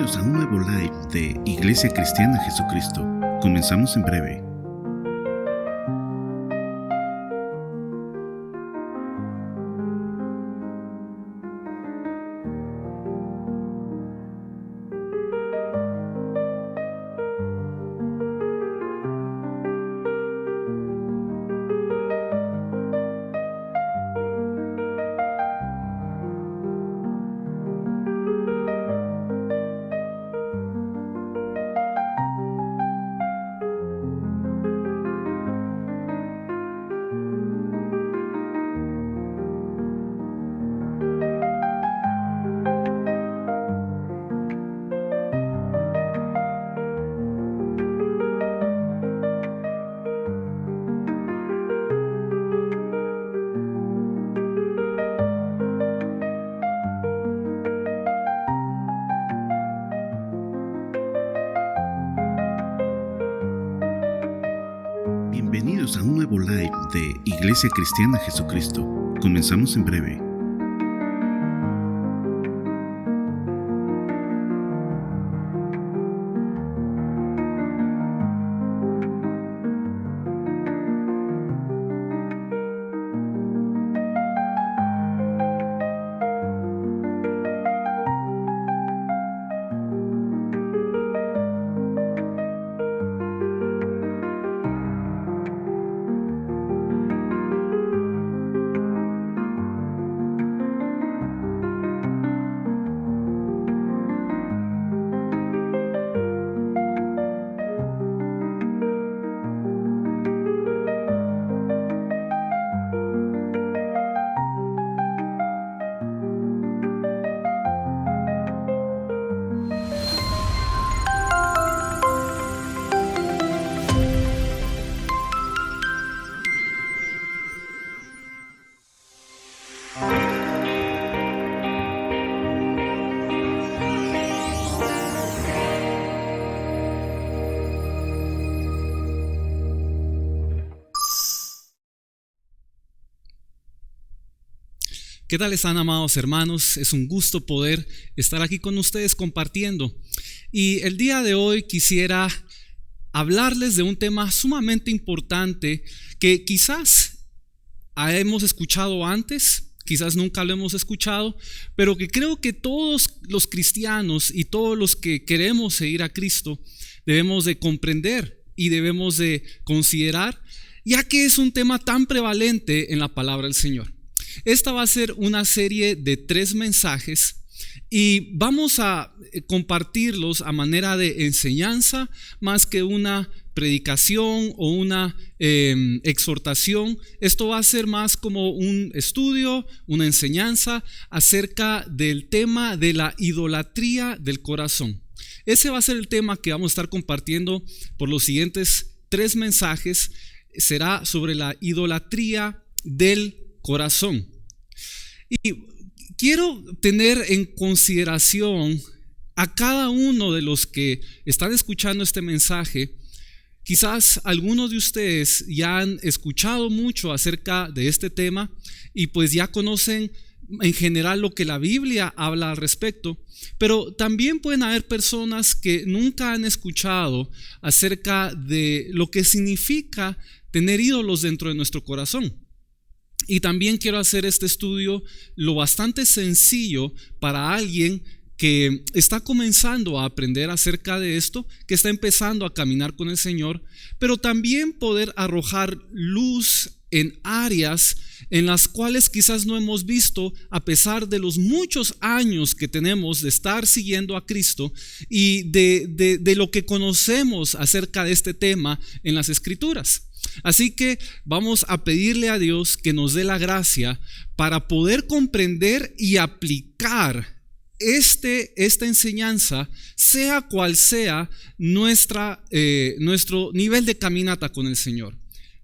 Bienvenidos a un nuevo live de Iglesia Cristiana Jesucristo. Comenzamos en breve. Bienvenidos a un nuevo live de Iglesia Cristiana Jesucristo. Comenzamos en breve. ¿Qué tal están, amados hermanos? Es un gusto poder estar aquí con ustedes compartiendo. Y el día de hoy quisiera hablarles de un tema sumamente importante que quizás hemos escuchado antes, quizás nunca lo hemos escuchado, pero que creo que todos los cristianos y todos los que queremos seguir a Cristo debemos de comprender y debemos de considerar, ya que es un tema tan prevalente en la palabra del Señor. Esta va a ser una serie de 3 mensajes y vamos a compartirlos a manera de enseñanza más que una predicación o una exhortación. Esto va a ser más como un estudio, una enseñanza acerca del tema de la idolatría del corazón. Ese va a ser el tema que vamos a estar compartiendo por los siguientes 3 mensajes. Será sobre la idolatría del corazón. Y quiero tener en consideración a cada uno de los que están escuchando este mensaje. Quizás algunos de ustedes ya han escuchado mucho acerca de este tema y pues ya conocen en general lo que la Biblia habla al respecto, pero también pueden haber personas que nunca han escuchado acerca de lo que significa tener ídolos dentro de nuestro corazón. Y también quiero hacer este estudio lo bastante sencillo para alguien que está comenzando a aprender acerca de esto, que está empezando a caminar con el Señor, pero también poder arrojar luz en áreas en las cuales quizás no hemos visto a pesar de los muchos años que tenemos de estar siguiendo a Cristo y de lo que conocemos acerca de este tema en las Escrituras. Así que vamos a pedirle a Dios que nos dé la gracia para poder comprender y aplicar esta enseñanza, sea cual sea nuestro nivel de caminata con el Señor.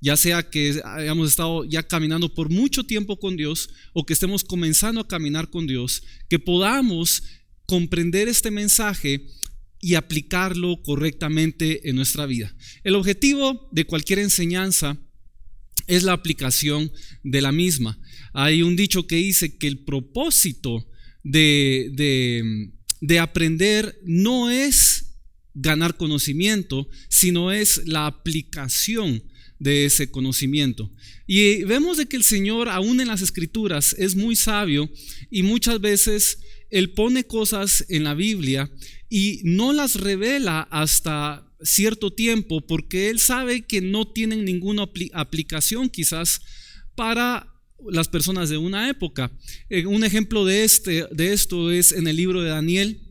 Ya sea que hayamos estado ya caminando por mucho tiempo con Dios o que estemos comenzando a caminar con Dios, que podamos comprender este mensaje y aplicarlo correctamente en nuestra vida. El objetivo de cualquier enseñanza es la aplicación de la misma. Hay un dicho que dice que el propósito de de aprender no es ganar conocimiento, sino es la aplicación de ese conocimiento. Y vemos de que el Señor, aún en las Escrituras, es muy sabio, y muchas veces Él pone cosas en la Biblia y no las revela hasta cierto tiempo, porque Él sabe que no tienen ninguna aplicación quizás para las personas de una época. Un ejemplo de esto es en el libro de Daniel,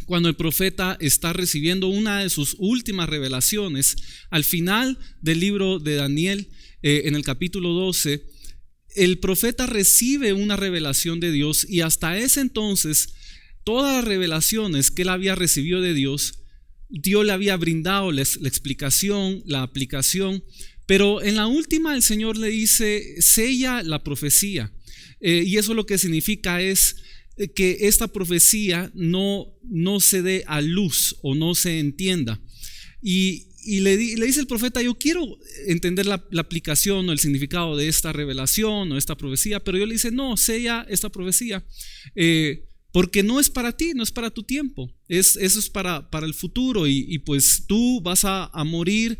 cuando el profeta está recibiendo una de sus últimas revelaciones. Al final del libro de Daniel, en el capítulo 12, el profeta recibe una revelación de Dios, y hasta ese entonces todas las revelaciones que él había recibido de Dios le había brindado la explicación, la aplicación, pero en la última el Señor le dice: sella la profecía, y eso lo que significa es que esta profecía no se dé a luz o no se entienda. Y le dice el profeta: yo quiero entender la aplicación o el significado de esta revelación o esta profecía, pero yo le dice: no, sella esta profecía, porque no es para ti, no es para tu tiempo, eso es para el futuro, y pues tú vas a morir,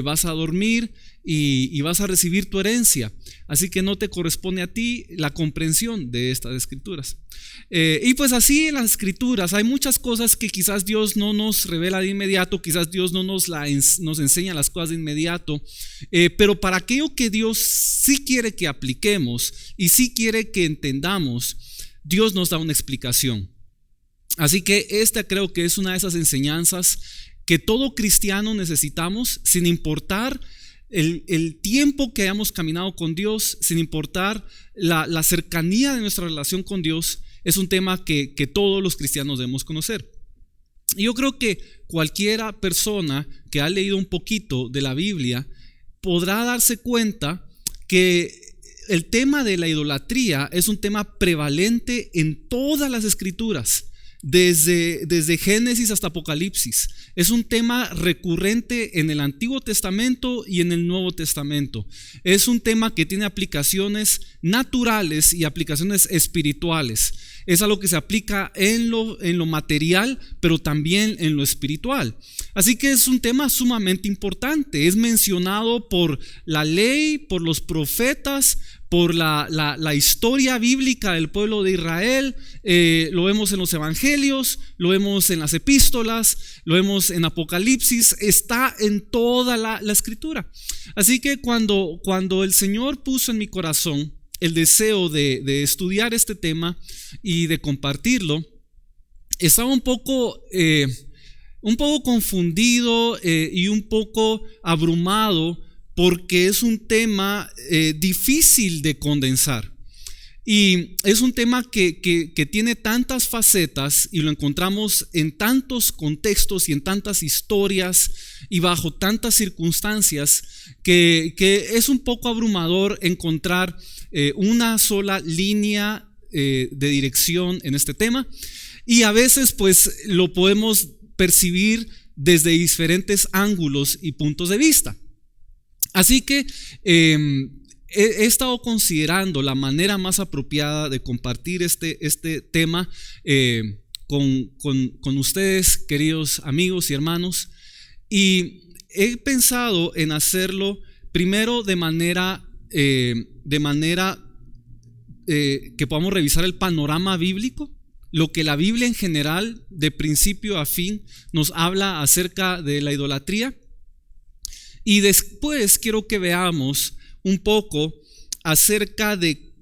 vas a dormir y vas a recibir tu herencia, así que no te corresponde a ti la comprensión de estas escrituras. Y pues así en las escrituras hay muchas cosas que quizás Dios no nos revela de inmediato, quizás Dios no nos enseña las cosas de inmediato, pero para aquello que Dios sí quiere que apliquemos y sí quiere que entendamos, Dios nos da una explicación. Así que esta creo que es una de esas enseñanzas que todo cristiano necesitamos, sin importar el tiempo que hayamos caminado con Dios, sin importar la cercanía de nuestra relación con Dios. Es un tema que todos los cristianos debemos conocer. Y yo creo que cualquiera persona que ha leído un poquito de la Biblia podrá darse cuenta que el tema de la idolatría es un tema prevalente en todas las escrituras, desde Génesis hasta Apocalipsis. Es un tema recurrente en el Antiguo Testamento y en el Nuevo Testamento. Es un tema que tiene aplicaciones naturales y aplicaciones espirituales. Es algo que se aplica en lo material, pero también en lo espiritual. Así que es un tema sumamente importante. Es mencionado por la ley, por los profetas, por la historia bíblica del pueblo de Israel. Lo vemos en los evangelios, lo vemos en las epístolas, lo vemos en Apocalipsis. Está en toda la escritura. Así que cuando el Señor puso en mi corazón el deseo de estudiar este tema y de compartirlo, estaba un poco confundido y un poco abrumado, porque es un tema difícil de condensar. Y es un tema que tiene tantas facetas, y lo encontramos en tantos contextos y en tantas historias y bajo tantas circunstancias, que es un poco abrumador encontrar una sola línea de dirección en este tema. Y a veces pues lo podemos percibir desde diferentes ángulos y puntos de vista. Así que he estado considerando la manera más apropiada de compartir este tema con ustedes, queridos amigos y hermanos, y he pensado en hacerlo primero de manera que podamos revisar el panorama bíblico, lo que la Biblia en general, de principio a fin, nos habla acerca de la idolatría. Y después quiero que veamos un poco acerca de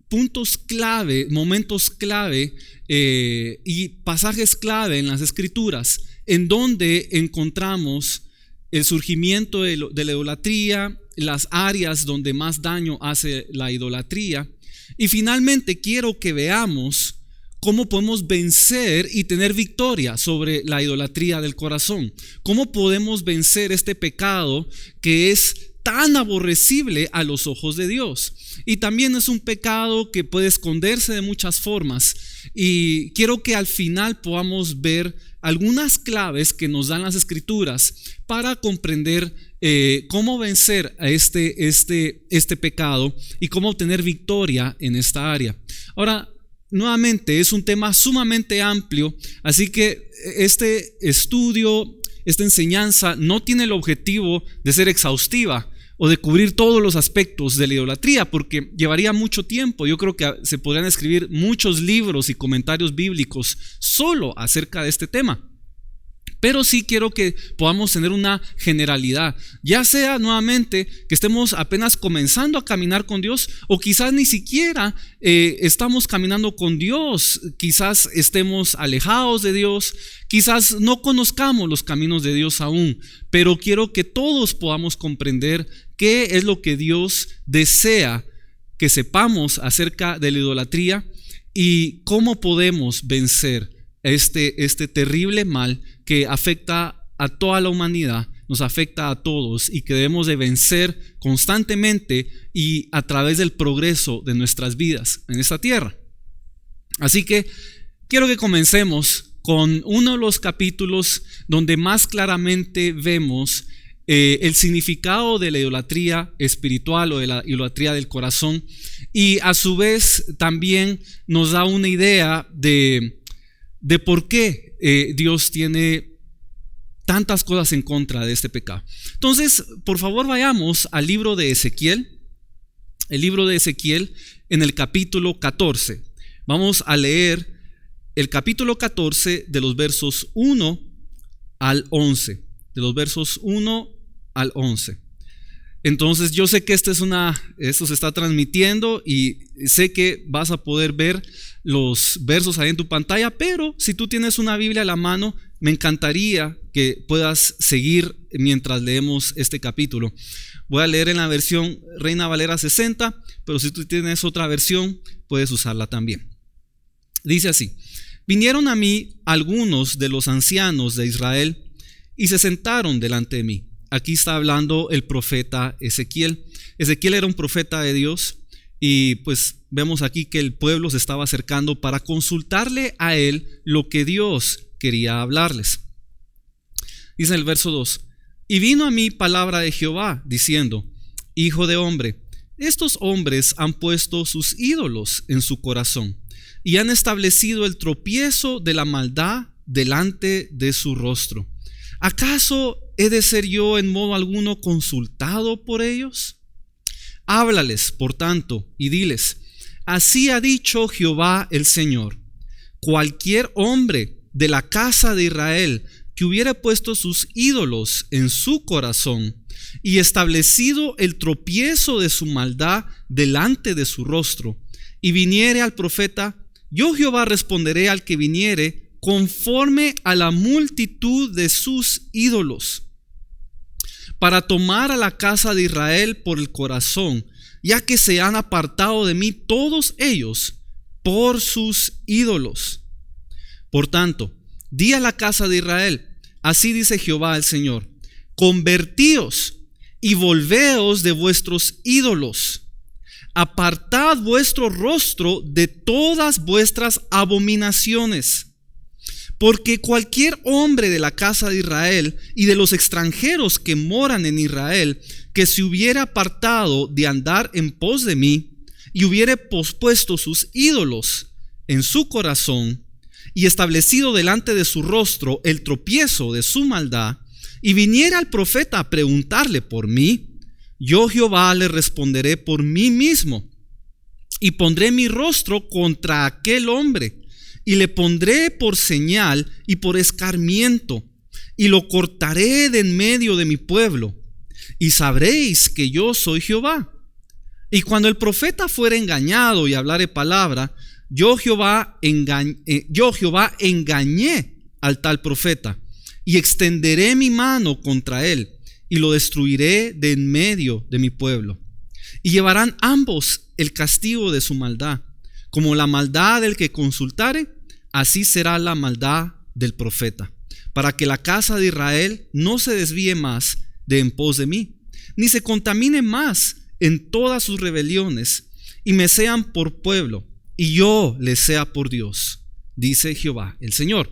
puntos clave, momentos clave y pasajes clave en las escrituras, en donde encontramos el surgimiento de la idolatría, las áreas donde más daño hace la idolatría. Y finalmente quiero que veamos cómo podemos vencer y tener victoria sobre la idolatría del corazón. Cómo podemos vencer este pecado que es tan aborrecible a los ojos de Dios. Y también es un pecado que puede esconderse de muchas formas. Y quiero que al final podamos ver algunas claves que nos dan las escrituras para comprender cómo vencer a este pecado y cómo obtener victoria en esta área. Ahora, nuevamente es un tema sumamente amplio, así que este estudio, esta enseñanza no tiene el objetivo de ser exhaustiva o de cubrir todos los aspectos de la idolatría, porque llevaría mucho tiempo. Yo creo que se podrían escribir muchos libros y comentarios bíblicos solo acerca de este tema. Pero sí quiero que podamos tener una generalidad, ya sea nuevamente que estemos apenas comenzando a caminar con Dios, o quizás ni siquiera estamos caminando con Dios, quizás estemos alejados de Dios, quizás no conozcamos los caminos de Dios aún, pero quiero que todos podamos comprender qué es lo que Dios desea que sepamos acerca de la idolatría y cómo podemos vencer este terrible mal que afecta a toda la humanidad, nos afecta a todos y que debemos de vencer constantemente y a través del progreso de nuestras vidas en esta tierra. Así que quiero que comencemos con uno de los capítulos donde más claramente vemos el significado de la idolatría espiritual o de la idolatría del corazón, y a su vez también nos da una idea de por qué Dios tiene tantas cosas en contra de este pecado. Entonces, por favor, vayamos al libro de Ezequiel, el libro de Ezequiel en el capítulo 14. Vamos a leer el capítulo 14 de los versos 1 al 11. De los versos 1 al 11. Entonces yo sé que esto se está transmitiendo y sé que vas a poder ver los versos ahí en tu pantalla, pero si tú tienes una Biblia a la mano, me encantaría que puedas seguir mientras leemos este capítulo. Voy a leer en la versión Reina Valera 60, pero si tú tienes otra versión, puedes usarla también. Dice así: vinieron a mí algunos de los ancianos de Israel y se sentaron delante de mí. Aquí está hablando el profeta Ezequiel. Ezequiel era un profeta de Dios y pues vemos aquí que el pueblo se estaba acercando para consultarle a él lo que Dios quería hablarles. Dice el verso 2: y vino a mí palabra de Jehová diciendo: hijo de hombre, estos hombres han puesto sus ídolos en su corazón y han establecido el tropiezo de la maldad delante de su rostro. ¿Acaso he de ser yo en modo alguno consultado por ellos? Háblales, por tanto, y diles: así ha dicho Jehová el Señor: cualquier hombre de la casa de Israel que hubiera puesto sus ídolos en su corazón y establecido el tropiezo de su maldad delante de su rostro, y viniere al profeta, yo Jehová responderé al que viniere conforme a la multitud de sus ídolos, para tomar a la casa de Israel por el corazón, ya que se han apartado de mí todos ellos por sus ídolos. Por tanto, di a la casa de Israel: así dice Jehová el Señor: convertíos y volveos de vuestros ídolos, apartad vuestro rostro de todas vuestras abominaciones. Porque cualquier hombre de la casa de Israel y de los extranjeros que moran en Israel, que se hubiera apartado de andar en pos de mí y hubiere pospuesto sus ídolos en su corazón y establecido delante de su rostro el tropiezo de su maldad, y viniera al profeta a preguntarle por mí, yo Jehová le responderé por mí mismo y pondré mi rostro contra aquel hombre y le pondré por señal y por escarmiento, y lo cortaré de en medio de mi pueblo, y sabréis que yo soy Jehová. Y cuando el profeta fuera engañado y hablare palabra, yo Jehová engañé al tal profeta, y extenderé mi mano contra él, y lo destruiré de en medio de mi pueblo. Y llevarán ambos el castigo de su maldad. Como la maldad del que consultare, así será la maldad del profeta, para que la casa de Israel no se desvíe más de en pos de mí, ni se contamine más en todas sus rebeliones, y me sean por pueblo, y yo les sea por Dios, dice Jehová el Señor.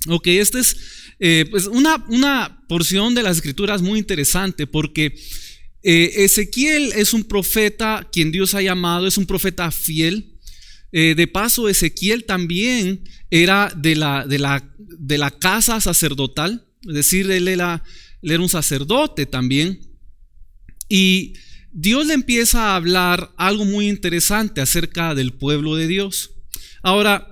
Ok, esta es pues una porción de las escrituras muy interesante, porque Ezequiel es un profeta quien Dios ha llamado, es un profeta fiel. De paso, Ezequiel también era de la casa sacerdotal, es decir, él era un sacerdote también. Y Dios le empieza a hablar algo muy interesante acerca del pueblo de Dios. Ahora,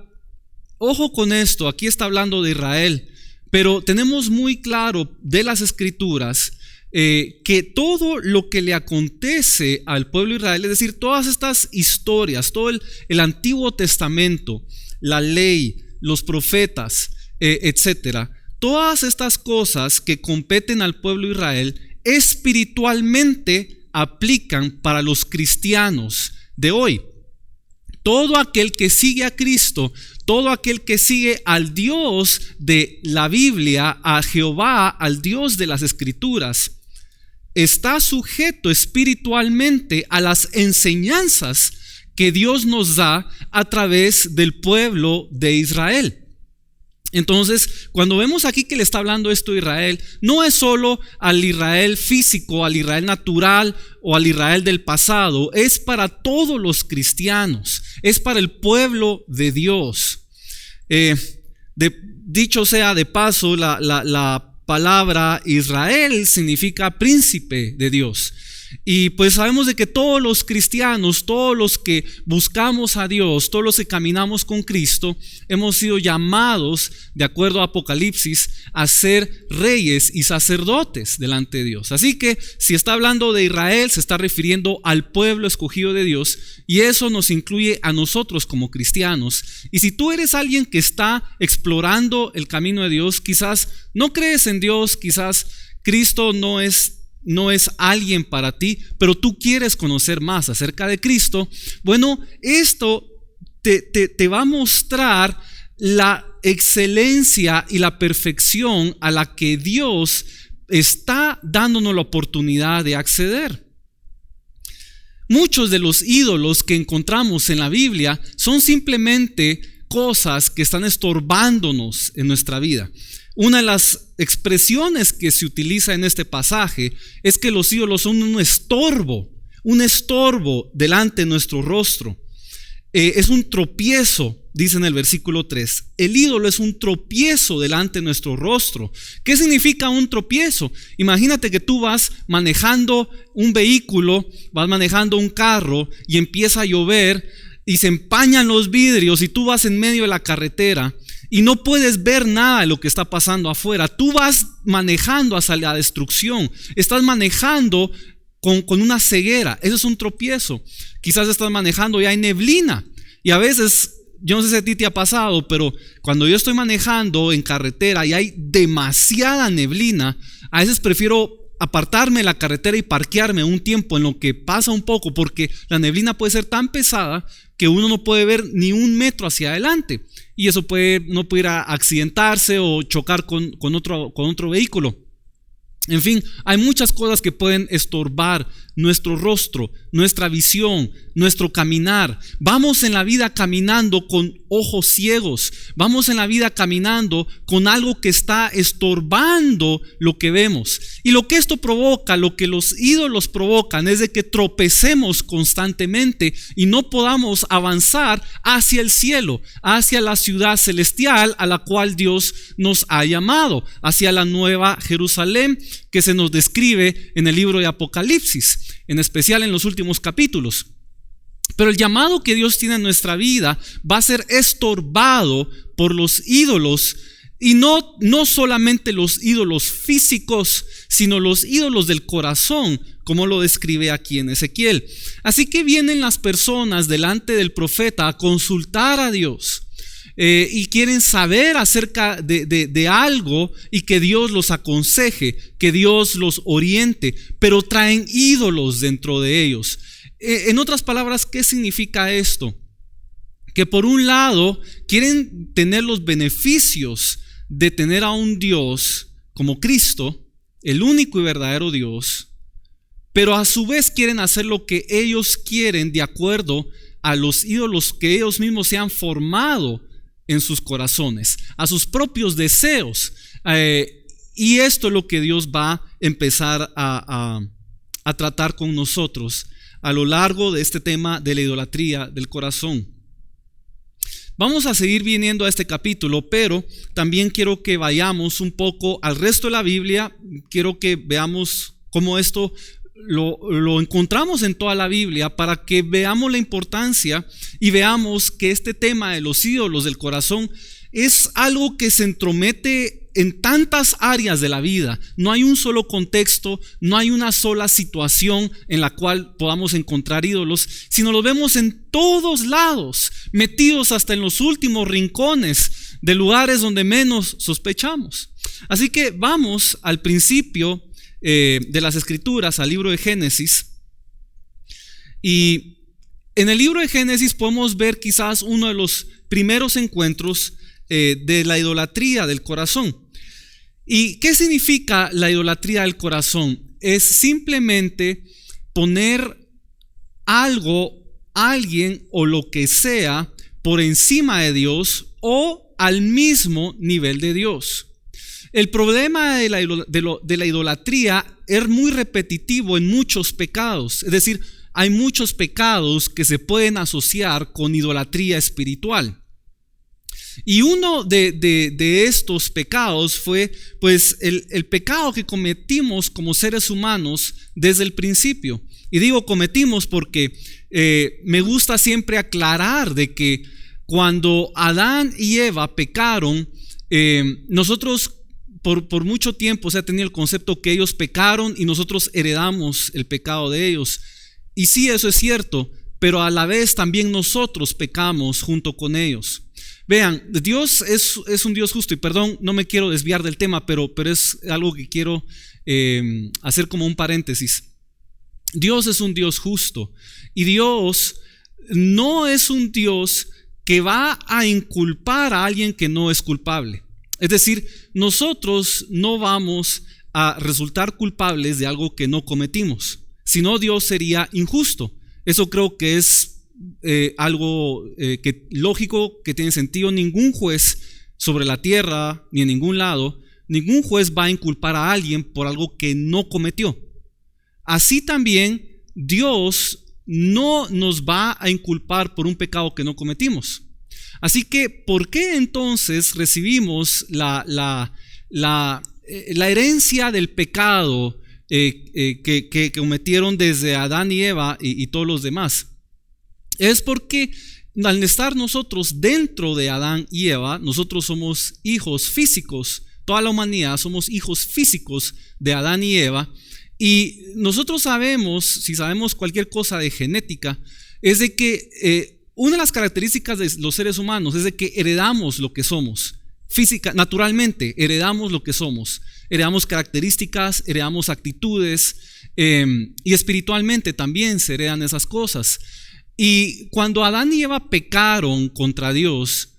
ojo con esto, aquí está hablando de Israel, pero tenemos muy claro de las Escrituras que todo lo que le acontece al pueblo de Israel, es decir, todas estas historias, todo el Antiguo Testamento, la ley, los profetas, etcétera, todas estas cosas que competen al pueblo de Israel espiritualmente aplican para los cristianos de hoy. Todo aquel que sigue a Cristo, todo aquel que sigue al Dios de la Biblia, a Jehová, al Dios de las Escrituras, está sujeto espiritualmente a las enseñanzas que Dios nos da a través del pueblo de Israel. Entonces, cuando vemos aquí que le está hablando esto a Israel, no es solo al Israel físico, al Israel natural o al Israel del pasado, es para todos los cristianos, es para el pueblo de Dios. Dicho sea de paso, la palabra Israel significa príncipe de Dios. Y pues sabemos de que todos los cristianos, todos los que buscamos a Dios, todos los que caminamos con Cristo, hemos sido llamados, de acuerdo a Apocalipsis, a ser reyes y sacerdotes delante de Dios. Así que si está hablando de Israel, se está refiriendo al pueblo escogido de Dios, y eso nos incluye a nosotros como cristianos. Y si tú eres alguien que está explorando el camino de Dios, quizás no crees en Dios, quizás Cristo no es alguien para ti, pero tú quieres conocer más acerca de Cristo, bueno, esto te va a mostrar la excelencia y la perfección a la que Dios está dándonos la oportunidad de acceder. Muchos de los ídolos que encontramos en la Biblia son simplemente cosas que están estorbándonos en nuestra vida. Una de las expresiones que se utiliza en este pasaje es que los ídolos son un estorbo delante de nuestro rostro. Es un tropiezo, dice en el versículo 3. El ídolo es un tropiezo delante de nuestro rostro. ¿Qué significa un tropiezo? Imagínate que tú vas manejando un vehículo, vas manejando un carro y empieza a llover y se empañan los vidrios y tú vas en medio de la carretera y no puedes ver nada de lo que está pasando afuera. Tú vas manejando hacia la destrucción. Estás manejando con una ceguera. Eso es un tropiezo. Quizás estás manejando y hay neblina. Y a veces, yo no sé si a ti te ha pasado, pero cuando yo estoy manejando en carretera y hay demasiada neblina, a veces prefiero apartarme de la carretera y parquearme un tiempo en lo que pasa un poco, porque la neblina puede ser tan pesada que uno no puede ver ni un metro hacia adelante. Y eso no puede ir a accidentarse o chocar con otro vehículo. En fin, hay muchas cosas que pueden estorbar nuestro rostro, nuestra visión, nuestro caminar. Vamos en la vida caminando con ojos ciegos. Vamos en la vida caminando con algo que está estorbando lo que vemos. Y lo que esto provoca, lo que los ídolos provocan, es de que tropecemos constantemente y no podamos avanzar hacia el cielo, hacia la ciudad celestial a la cual Dios nos ha llamado, hacia la nueva Jerusalén que se nos describe en el libro de Apocalipsis, en especial en los últimos capítulos. Pero el llamado que Dios tiene en nuestra vida va a ser estorbado por los ídolos, y no solamente los ídolos físicos, sino los ídolos del corazón, como lo describe aquí en Ezequiel. Así que vienen las personas delante del profeta a consultar a Dios. Y quieren saber acerca de algo y que Dios los aconseje, que Dios los oriente, pero traen ídolos dentro de ellos. En otras palabras, ¿qué significa esto? Que por un lado quieren tener los beneficios de tener a un Dios como Cristo, el único y verdadero Dios, pero a su vez quieren hacer lo que ellos quieren de acuerdo a los ídolos que ellos mismos se han formado en sus corazones, a sus propios deseos. Y esto es lo que Dios va a empezar a tratar con nosotros a lo largo de este tema de la idolatría del corazón. Vamos a seguir viniendo a este capítulo, pero también quiero que vayamos un poco al resto de la Biblia. Quiero que veamos cómo esto lo encontramos en toda la Biblia, para que veamos la importancia y veamos que este tema de los ídolos del corazón es algo que se entromete en tantas áreas de la vida. No hay un solo contexto, no hay una sola situación en la cual podamos encontrar ídolos, sino los vemos en todos lados, metidos hasta en los últimos rincones de lugares donde menos sospechamos. Así que vamos al principio de las Escrituras, al libro de Génesis. Y en el libro de Génesis podemos ver quizás uno de los primeros encuentros de la idolatría del corazón. ¿Y qué significa la idolatría del corazón? Es simplemente poner algo, alguien o lo que sea por encima de Dios o al mismo nivel de Dios. El problema de la idolatría es muy repetitivo en muchos pecados. Es decir, hay muchos pecados que se pueden asociar con idolatría espiritual. Y uno de estos pecados fue pues el pecado que cometimos como seres humanos desde el principio. Y digo cometimos porque me gusta siempre aclarar de que cuando Adán y Eva pecaron, nosotros por mucho tiempo se ha tenido el concepto que ellos pecaron y nosotros heredamos el pecado de ellos. Y sí, eso es cierto, pero a la vez también nosotros pecamos junto con ellos. Vean, Dios es un Dios justo, y perdón, no me quiero desviar del tema, pero es algo que quiero hacer como un paréntesis. Dios es un Dios justo, y Dios no es un Dios que va a inculpar a alguien que no es culpable. Es decir, nosotros no vamos a resultar culpables de algo que no cometimos, sino Dios sería injusto. Eso creo que es algo que lógico, que tiene sentido. Ningún juez sobre la tierra ni en ningún lado, ningún juez va a inculpar a alguien por algo que no cometió. Así también Dios no nos va a inculpar por un pecado que no cometimos. Así que, ¿por qué entonces recibimos la herencia del pecado que cometieron desde Adán y Eva y todos los demás? Es porque al estar nosotros dentro de Adán y Eva, nosotros somos hijos físicos. Toda la humanidad somos hijos físicos de Adán y Eva. Y nosotros sabemos, si sabemos cualquier cosa de genética, es de que una de las características de los seres humanos es de que heredamos lo que somos. Naturalmente heredamos lo que somos. Heredamos características, heredamos actitudes, y espiritualmente también se heredan esas cosas. Y cuando Adán y Eva pecaron contra Dios,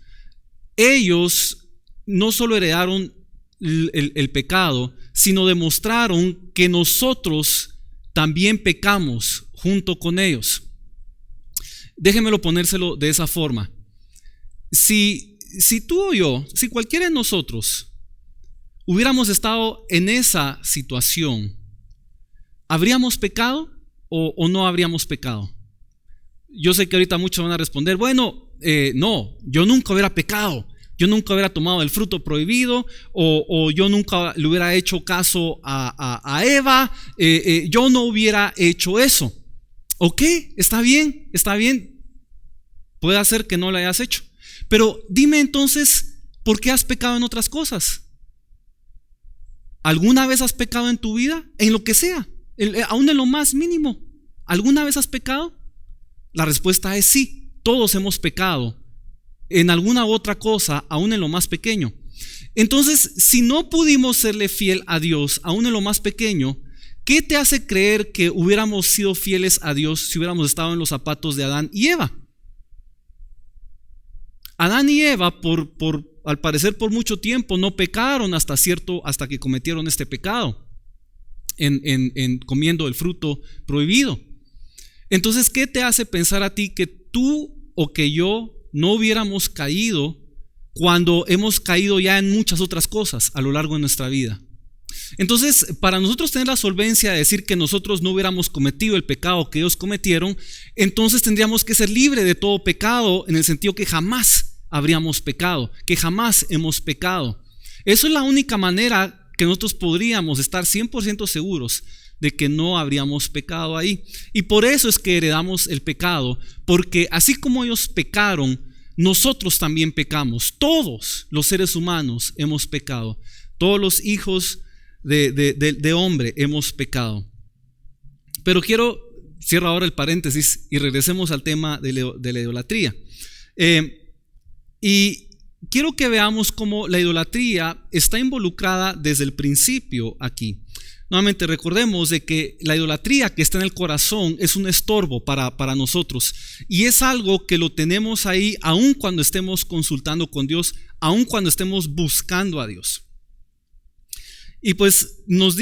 ellos no solo heredaron el pecado, sino demostraron que nosotros también pecamos junto con ellos. Déjenmelo ponérselo de esa forma. Si tú o yo, si cualquiera de nosotros hubiéramos estado en esa situación, ¿habríamos pecado o no habríamos pecado? Yo sé que ahorita muchos van a responder, bueno, no, yo nunca hubiera pecado, yo nunca hubiera tomado el fruto prohibido, o yo nunca le hubiera hecho caso a Eva, yo no hubiera hecho eso. Ok, está bien, puede ser que no lo hayas hecho, pero dime entonces, ¿por qué has pecado en otras cosas? ¿Alguna vez has pecado en tu vida? En lo que sea, aún en lo más mínimo. ¿Alguna vez has pecado? La respuesta es sí, todos hemos pecado en alguna otra cosa, aún en lo más pequeño. Entonces, si no pudimos serle fiel a Dios, aún en lo más pequeño, ¿qué te hace creer que hubiéramos sido fieles a Dios si hubiéramos estado en los zapatos de Adán y Eva? Adán y Eva, al parecer por mucho tiempo, no pecaron hasta que cometieron este pecado en comiendo el fruto prohibido. Entonces, ¿qué te hace pensar a ti que tú o que yo no hubiéramos caído cuando hemos caído ya en muchas otras cosas a lo largo de nuestra vida? Entonces, para nosotros tener la solvencia de decir que nosotros no hubiéramos cometido el pecado que ellos cometieron, entonces tendríamos que ser libres de todo pecado, en el sentido que jamás habríamos pecado, que jamás hemos pecado. Eso es la única manera que nosotros podríamos estar 100% seguros de que no habríamos pecado ahí. Y por eso es que heredamos el pecado, porque así como ellos pecaron, nosotros también pecamos. Todos los seres humanos hemos pecado. Todos los hijos de hombre hemos pecado. Pero cierro ahora el paréntesis y regresemos al tema de la idolatría. Y quiero que veamos cómo la idolatría está involucrada desde el principio aquí. Nuevamente recordemos de que la idolatría que está en el corazón es un estorbo para nosotros, y es algo que lo tenemos ahí aun cuando estemos consultando con Dios, aun cuando estemos buscando a Dios. Y pues nos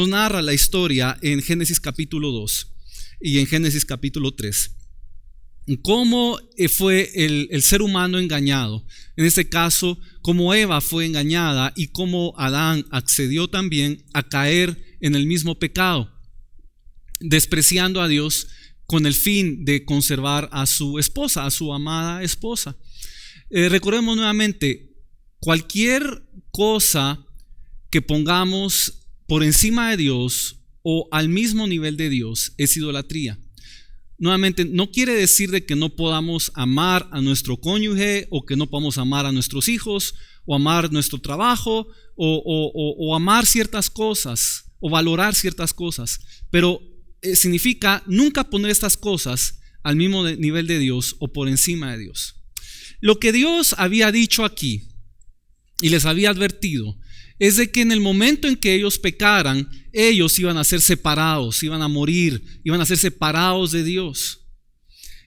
narra la historia en Génesis capítulo 2 y en Génesis capítulo 3. Cómo fue el ser humano engañado. En este caso, cómo Eva fue engañada y cómo Adán accedió también a caer en el mismo pecado, despreciando a Dios con el fin de conservar a su esposa, a su amada esposa. Recordemos nuevamente, cualquier cosa que pongamos por encima de Dios o al mismo nivel de Dios es idolatría. Nuevamente, no quiere decir de que no podamos amar a nuestro cónyuge, o que no podamos amar a nuestros hijos, o amar nuestro trabajo, o amar ciertas cosas, o valorar ciertas cosas, pero significa nunca poner estas cosas al mismo nivel de Dios o por encima de Dios. Lo que Dios había dicho aquí y les había advertido es de que en el momento en que ellos pecaran, ellos iban a ser separados, iban a morir, iban a ser separados de Dios.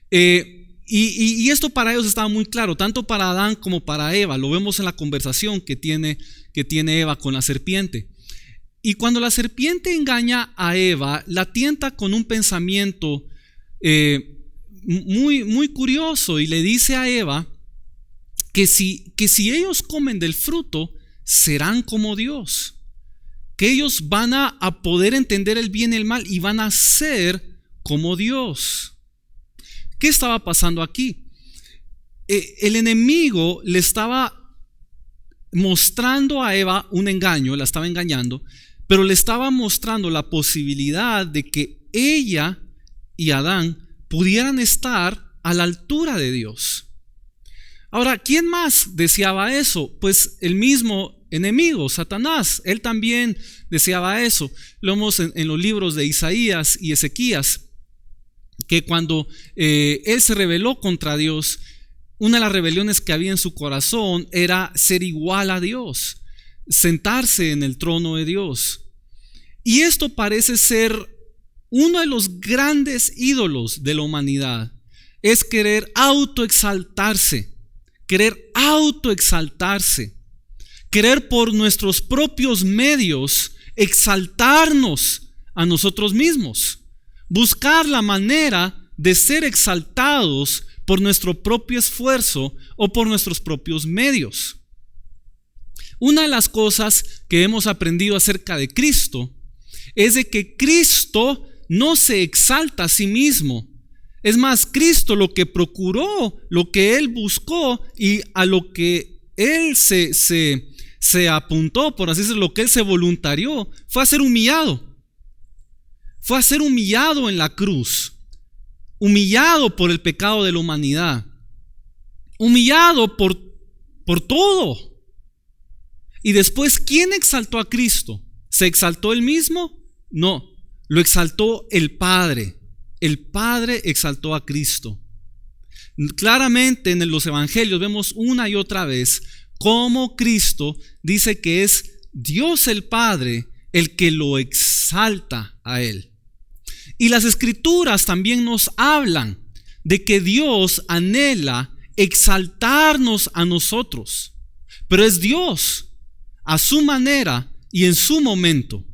Y esto para ellos estaba muy claro, tanto para Adán como para Eva. Lo vemos en la conversación que tiene Eva con la serpiente. Y cuando la serpiente engaña a Eva, la tienta con un pensamiento muy curioso, y le dice a Eva que si ellos comen del fruto, serán como Dios, que ellos van a poder entender el bien y el mal y van a ser como Dios. ¿Qué estaba pasando aquí? El enemigo le estaba mostrando a Eva un engaño, la estaba engañando, pero le estaba mostrando la posibilidad de que ella y Adán pudieran estar a la altura de Dios. Ahora, ¿quién más deseaba eso? Pues el mismo enemigo, Satanás. Él también deseaba eso. Lo vemos en los libros de Isaías y Ezequías, que cuando él se rebeló contra Dios, una de las rebeliones que había en su corazón era ser igual a Dios, sentarse en el trono de Dios. Y esto parece ser uno de los grandes ídolos de la humanidad, es querer autoexaltarse, querer por nuestros propios medios exaltarnos a nosotros mismos, buscar la manera de ser exaltados por nuestro propio esfuerzo o por nuestros propios medios. Una de las cosas que hemos aprendido acerca de Cristo es de que Cristo no se exalta a sí mismo. Es más, Cristo lo que procuró, lo que Él buscó y a lo que Él se apuntó, por así decirlo, lo que Él se voluntarió, fue a ser humillado. Fue a ser humillado en la cruz, humillado por el pecado de la humanidad, humillado por todo. Y después, ¿quién exaltó a Cristo? ¿Se exaltó Él mismo? No, lo exaltó el Padre. El Padre exaltó a Cristo. Claramente en los evangelios vemos una y otra vez cómo Cristo dice que es Dios el Padre el que lo exalta a Él. Y las escrituras también nos hablan de que Dios anhela exaltarnos a nosotros, pero es Dios a su manera y en su momento.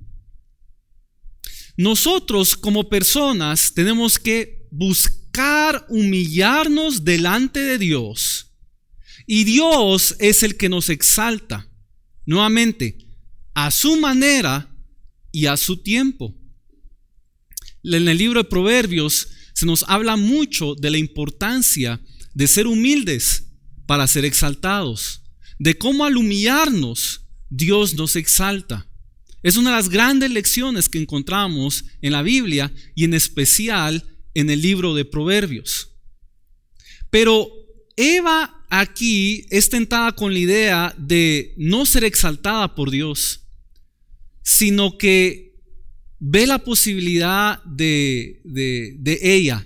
Nosotros como personas tenemos que buscar humillarnos delante de Dios, y Dios es el que nos exalta, nuevamente, a su manera y a su tiempo. En el libro de Proverbios se nos habla mucho de la importancia de ser humildes, para ser exaltados, de cómo al humillarnos Dios nos exalta. Es una de las grandes lecciones que encontramos en la Biblia y en especial en el libro de Proverbios. Pero Eva aquí es tentada con la idea de no ser exaltada por Dios, sino que ve la posibilidad de ella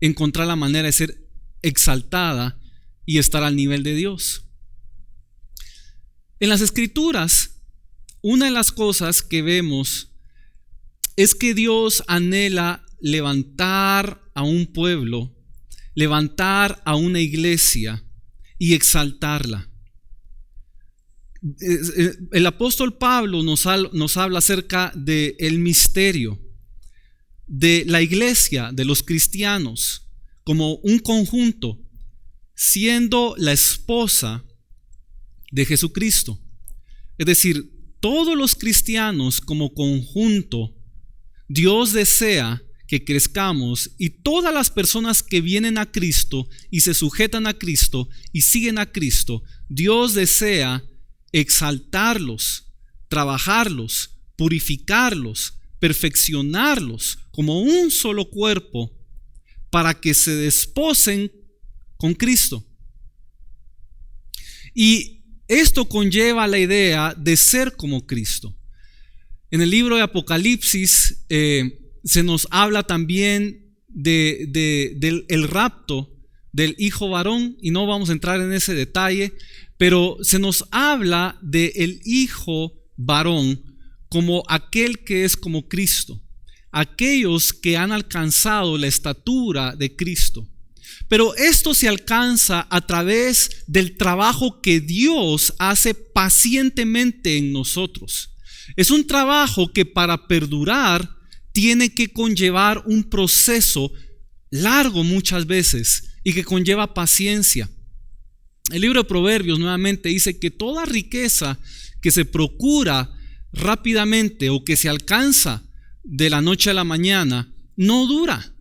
encontrar la manera de ser exaltada y estar al nivel de Dios. En las Escrituras, una de las cosas que vemos es que Dios anhela levantar a un pueblo, levantar a una iglesia y exaltarla. El apóstol Pablo nos habla acerca del misterio de la iglesia, de los cristianos, como un conjunto, siendo la esposa de Jesucristo. Es decir, todos los cristianos como conjunto, Dios desea que crezcamos, y todas las personas que vienen a Cristo y se sujetan a Cristo y siguen a Cristo, Dios desea exaltarlos, trabajarlos, purificarlos, perfeccionarlos como un solo cuerpo para que se desposen con Cristo. Y esto conlleva la idea de ser como Cristo. En el libro de Apocalipsis se nos habla también del rapto del hijo varón, y no vamos a entrar en ese detalle, pero se nos habla del hijo varón como aquel que es como Cristo, aquellos que han alcanzado la estatura de Cristo. Pero esto se alcanza a través del trabajo que Dios hace pacientemente en nosotros. Es un trabajo que para perdurar tiene que conllevar un proceso largo muchas veces y que conlleva paciencia. El libro de Proverbios nuevamente dice que toda riqueza que se procura rápidamente o que se alcanza de la noche a la mañana no dura.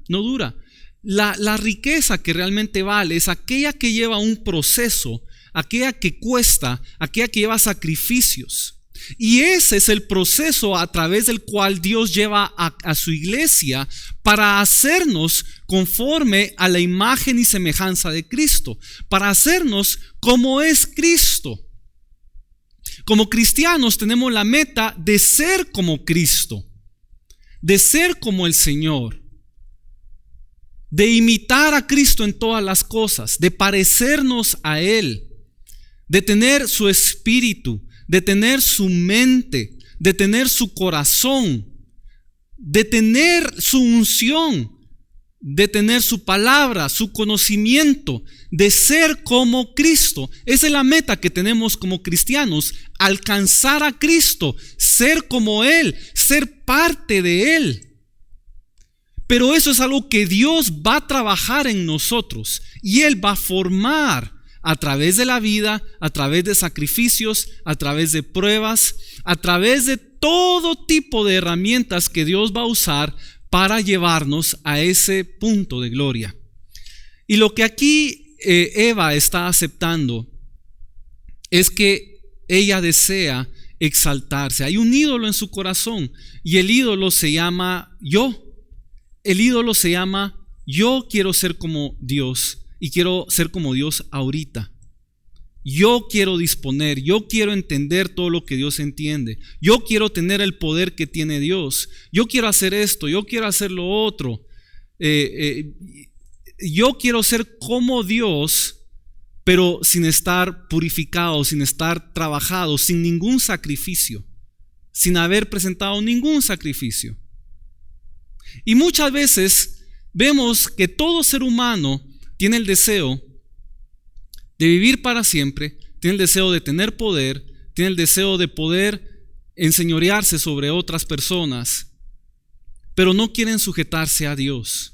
La riqueza que realmente vale es aquella que lleva un proceso, aquella que cuesta, aquella que lleva sacrificios. Y ese es el proceso a través del cual Dios lleva a su iglesia para hacernos conforme a la imagen y semejanza de Cristo, para hacernos como es Cristo. Como cristianos tenemos la meta de ser como Cristo, de ser como el Señor, de imitar a Cristo en todas las cosas, de parecernos a Él, de tener su espíritu, de tener su mente, de tener su corazón, de tener su unción, de tener su palabra, su conocimiento, de ser como Cristo. Esa es la meta que tenemos como cristianos, alcanzar a Cristo, ser como Él, ser parte de Él. Pero eso es algo que Dios va a trabajar en nosotros y Él va a formar a través de la vida, a través de sacrificios, a través de pruebas, a través de todo tipo de herramientas que Dios va a usar para llevarnos a ese punto de gloria. Y lo que aquí Eva está aceptando es que ella desea exaltarse. Hay un ídolo en su corazón y el ídolo se llama yo. El ídolo se llama yo quiero ser como Dios. Y quiero ser como Dios ahorita. Yo quiero disponer, yo quiero entender todo lo que Dios entiende. Yo quiero tener el poder que tiene Dios. Yo quiero hacer esto, yo quiero hacer lo otro. Yo quiero ser como Dios, pero sin estar purificado, sin estar trabajado, sin ningún sacrificio, sin haber presentado ningún sacrificio. Y muchas veces vemos que todo ser humano tiene el deseo de vivir para siempre, tiene el deseo de tener poder, tiene el deseo de poder enseñorearse sobre otras personas, pero no quieren sujetarse a Dios.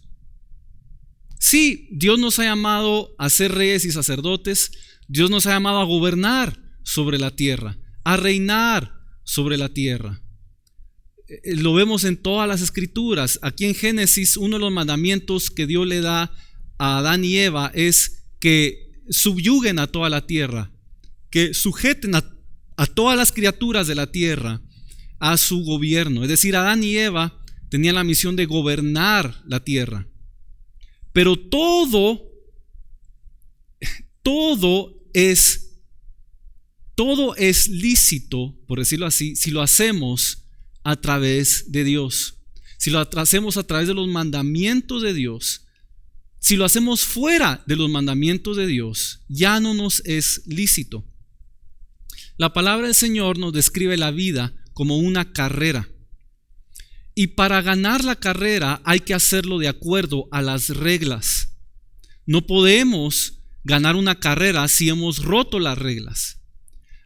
Sí, Dios nos ha llamado a ser reyes y sacerdotes, Dios nos ha llamado a gobernar sobre la tierra, a reinar sobre la tierra. Lo vemos en todas las escrituras. Aquí en Génesis, uno de los mandamientos que Dios le da a Adán y Eva es que subyuguen a toda la tierra, que sujeten a todas las criaturas de la tierra a su gobierno. Es decir, Adán y Eva tenían la misión de gobernar la tierra. Pero todo es lícito, por decirlo así, si lo hacemos a través de Dios. Si lo hacemos a través de los mandamientos de Dios. Si lo hacemos fuera de los mandamientos de Dios, ya no nos es lícito. La palabra del Señor nos describe la vida como una carrera. Y para ganar la carrera hay que hacerlo de acuerdo a las reglas. No podemos ganar una carrera si hemos roto las reglas.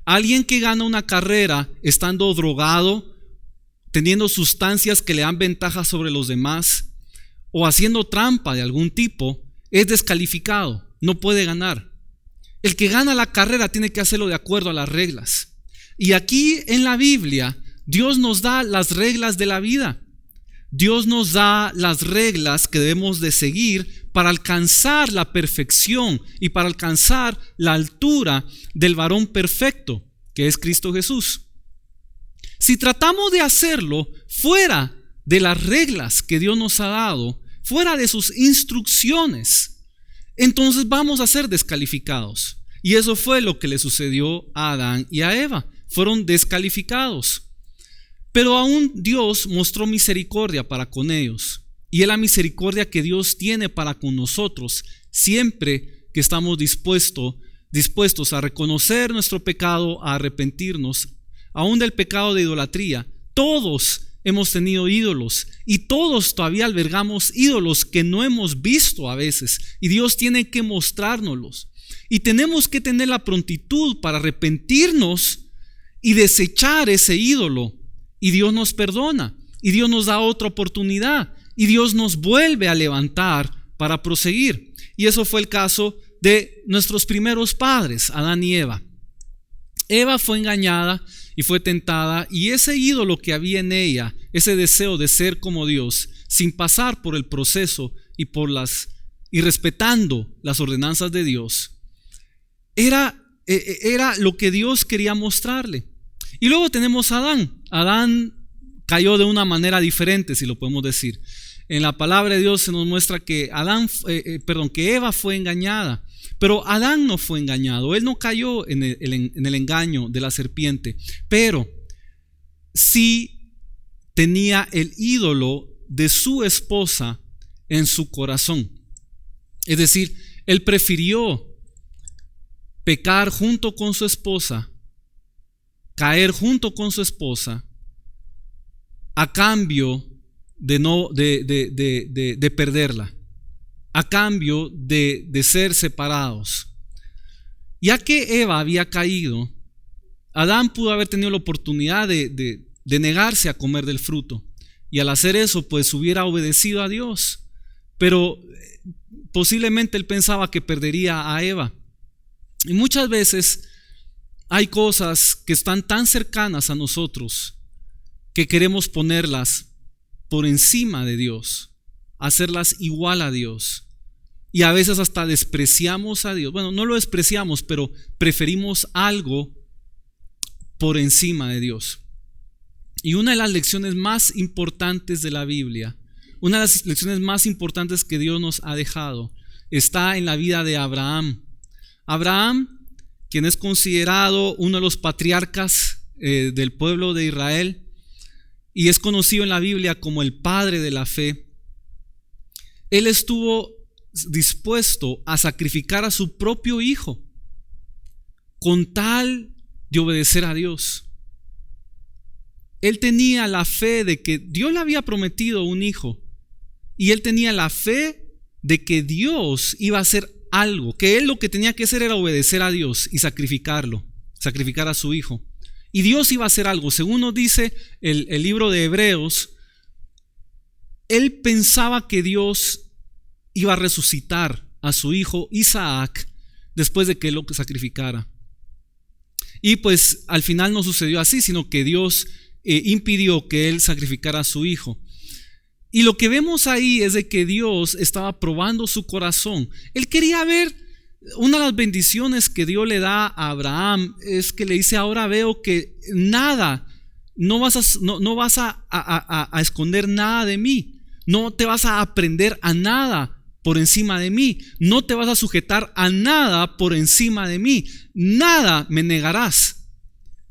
Alguien que gana una carrera estando drogado, teniendo sustancias que le dan ventaja sobre los demás o haciendo trampa de algún tipo, es descalificado, no puede ganar. El que gana la carrera tiene que hacerlo de acuerdo a las reglas. Y aquí en la Biblia, Dios nos da las reglas de la vida. Dios nos da las reglas que debemos de seguir para alcanzar la perfección y para alcanzar la altura del varón perfecto, que es Cristo Jesús. Si tratamos de hacerlo fuera de las reglas que Dios nos ha dado, fuera de sus instrucciones, entonces vamos a ser descalificados. Y eso fue lo que le sucedió a Adán y a Eva. Fueron descalificados. Pero aún Dios mostró misericordia para con ellos. Y es la misericordia que Dios tiene para con nosotros siempre que estamos dispuestos a reconocer nuestro pecado, a arrepentirnos, aún del pecado de idolatría. Todos hemos tenido ídolos y todos todavía albergamos ídolos que no hemos visto a veces, y Dios tiene que mostrárnoslos. Y tenemos que tener la prontitud para arrepentirnos y desechar ese ídolo. Y Dios nos perdona, y Dios nos da otra oportunidad, y Dios nos vuelve a levantar para proseguir. Y eso fue el caso de nuestros primeros padres, Adán y Eva. Eva fue engañada y fue tentada, y ese ídolo que había en ella, ese deseo de ser como Dios, sin pasar por el proceso y respetando las ordenanzas de Dios, era lo que Dios quería mostrarle. Y luego tenemos a Adán. Adán cayó de una manera diferente, si lo podemos decir. En la palabra de Dios se nos muestra que que Eva fue engañada. Pero Adán no fue engañado, él no cayó en el engaño de la serpiente, pero sí tenía el ídolo de su esposa en su corazón. Es decir, él prefirió pecar junto con su esposa, caer junto con su esposa, a cambio de perderla, a cambio de ser separados. Ya que Eva había caído, Adán pudo haber tenido la oportunidad de negarse a comer del fruto, y al hacer eso pues hubiera obedecido a Dios, pero posiblemente él pensaba que perdería a Eva. Y muchas veces hay cosas que están tan cercanas a nosotros que queremos ponerlas por encima de Dios, hacerlas igual a Dios. Y a veces hasta despreciamos a Dios. Bueno, no lo despreciamos, pero preferimos algo por encima de Dios. Y una de las lecciones más importantes de la Biblia, una de las lecciones más importantes que Dios nos ha dejado, está en la vida de Abraham. Abraham, quien es considerado uno de los patriarcas del pueblo de Israel, y es conocido en la Biblia como el padre de la fe. Él estuvo dispuesto a sacrificar a su propio hijo con tal de obedecer a Dios. Él tenía la fe de que Dios le había prometido un hijo, y él tenía la fe de que Dios iba a hacer algo, que él lo que tenía que hacer era obedecer a Dios y sacrificar a su hijo, y Dios iba a hacer algo. Según nos dice el libro de Hebreos, él pensaba que Dios iba a resucitar a su hijo Isaac después de que él lo sacrificara. Y pues al final no sucedió así, sino que Dios impidió que él sacrificara a su hijo. Y lo que vemos ahí es de que Dios estaba probando su corazón. Él quería ver una de las bendiciones que Dios le da a Abraham es que le dice: ahora veo que nada, no vas a esconder nada de mí, no te vas a aprender a nada por encima de mí, no te vas a sujetar a nada por encima de mí, nada me negarás.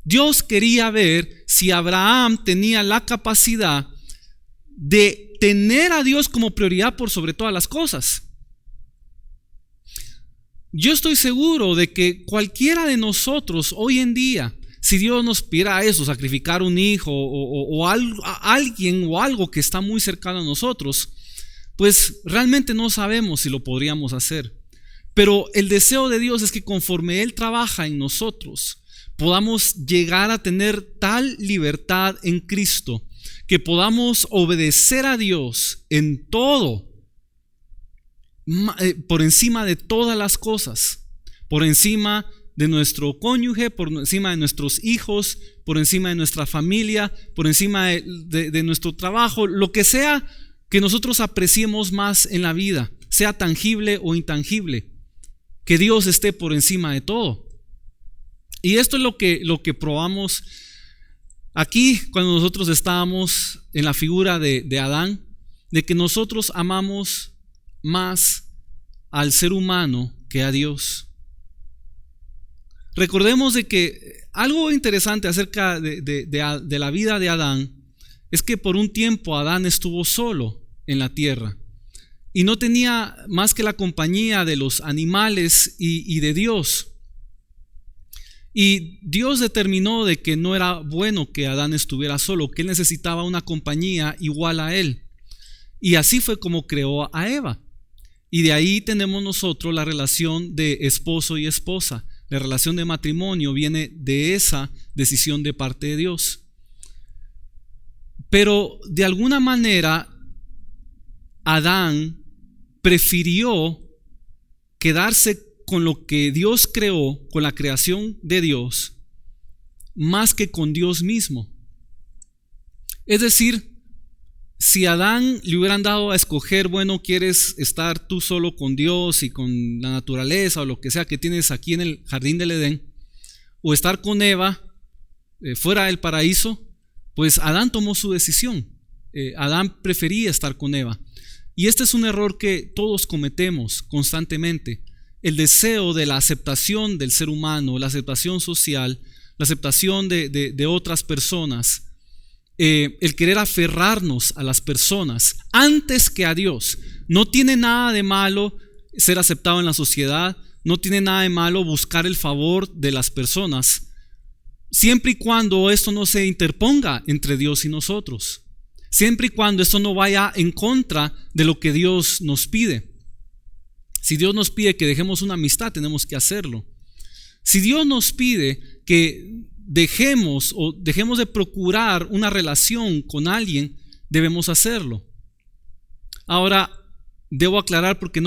Dios quería ver si Abraham tenía la capacidad de tener a Dios como prioridad por sobre todas las cosas. Yo estoy seguro de que cualquiera de nosotros hoy en día, si Dios nos pidiera eso, sacrificar un hijo o alguien o algo que está muy cercano a nosotros, pues realmente no sabemos si lo podríamos hacer. Pero el deseo de Dios es que conforme Él trabaja en nosotros, podamos llegar a tener tal libertad en Cristo, que podamos obedecer a Dios en todo, por encima de todas las cosas, por encima de nuestro cónyuge, por encima de nuestros hijos, por encima de nuestra familia, por encima de nuestro trabajo, lo que sea que nosotros apreciemos más en la vida, sea tangible o intangible, que Dios esté por encima de todo. Y esto es lo que probamos aquí cuando nosotros estábamos en la figura de Adán, de que nosotros amamos más al ser humano que a Dios. Recordemos de que algo interesante acerca de la vida de Adán es que por un tiempo Adán estuvo solo en la tierra y no tenía más que la compañía de los animales y de Dios. Y Dios determinó de que no era bueno que Adán estuviera solo, que él necesitaba una compañía igual a él. Y así fue como creó a Eva. Y de ahí tenemos nosotros la relación de esposo y esposa. La relación de matrimonio viene de esa decisión de parte de Dios. Pero de alguna manera Adán prefirió quedarse con lo que Dios creó, con la creación de Dios, más que con Dios mismo. Es decir, si a Adán le hubieran dado a escoger, bueno, ¿quieres estar tú solo con Dios y con la naturaleza o lo que sea que tienes aquí en el jardín del Edén, o estar con Eva fuera del paraíso? Pues Adán tomó su decisión. Adán prefería estar con Eva. Y este es un error que todos cometemos constantemente. El deseo de la aceptación del ser humano, la aceptación social, la aceptación de otras personas, el querer aferrarnos a las personas antes que a Dios. No tiene nada de malo ser aceptado en la sociedad, no tiene nada de malo buscar el favor de las personas, siempre y cuando esto no se interponga entre Dios y nosotros, siempre y cuando esto no vaya en contra de lo que Dios nos pide. Si Dios nos pide que dejemos una amistad, tenemos que hacerlo. Si Dios nos pide que dejemos de procurar una relación con alguien, debemos hacerlo. Ahora, debo aclarar porque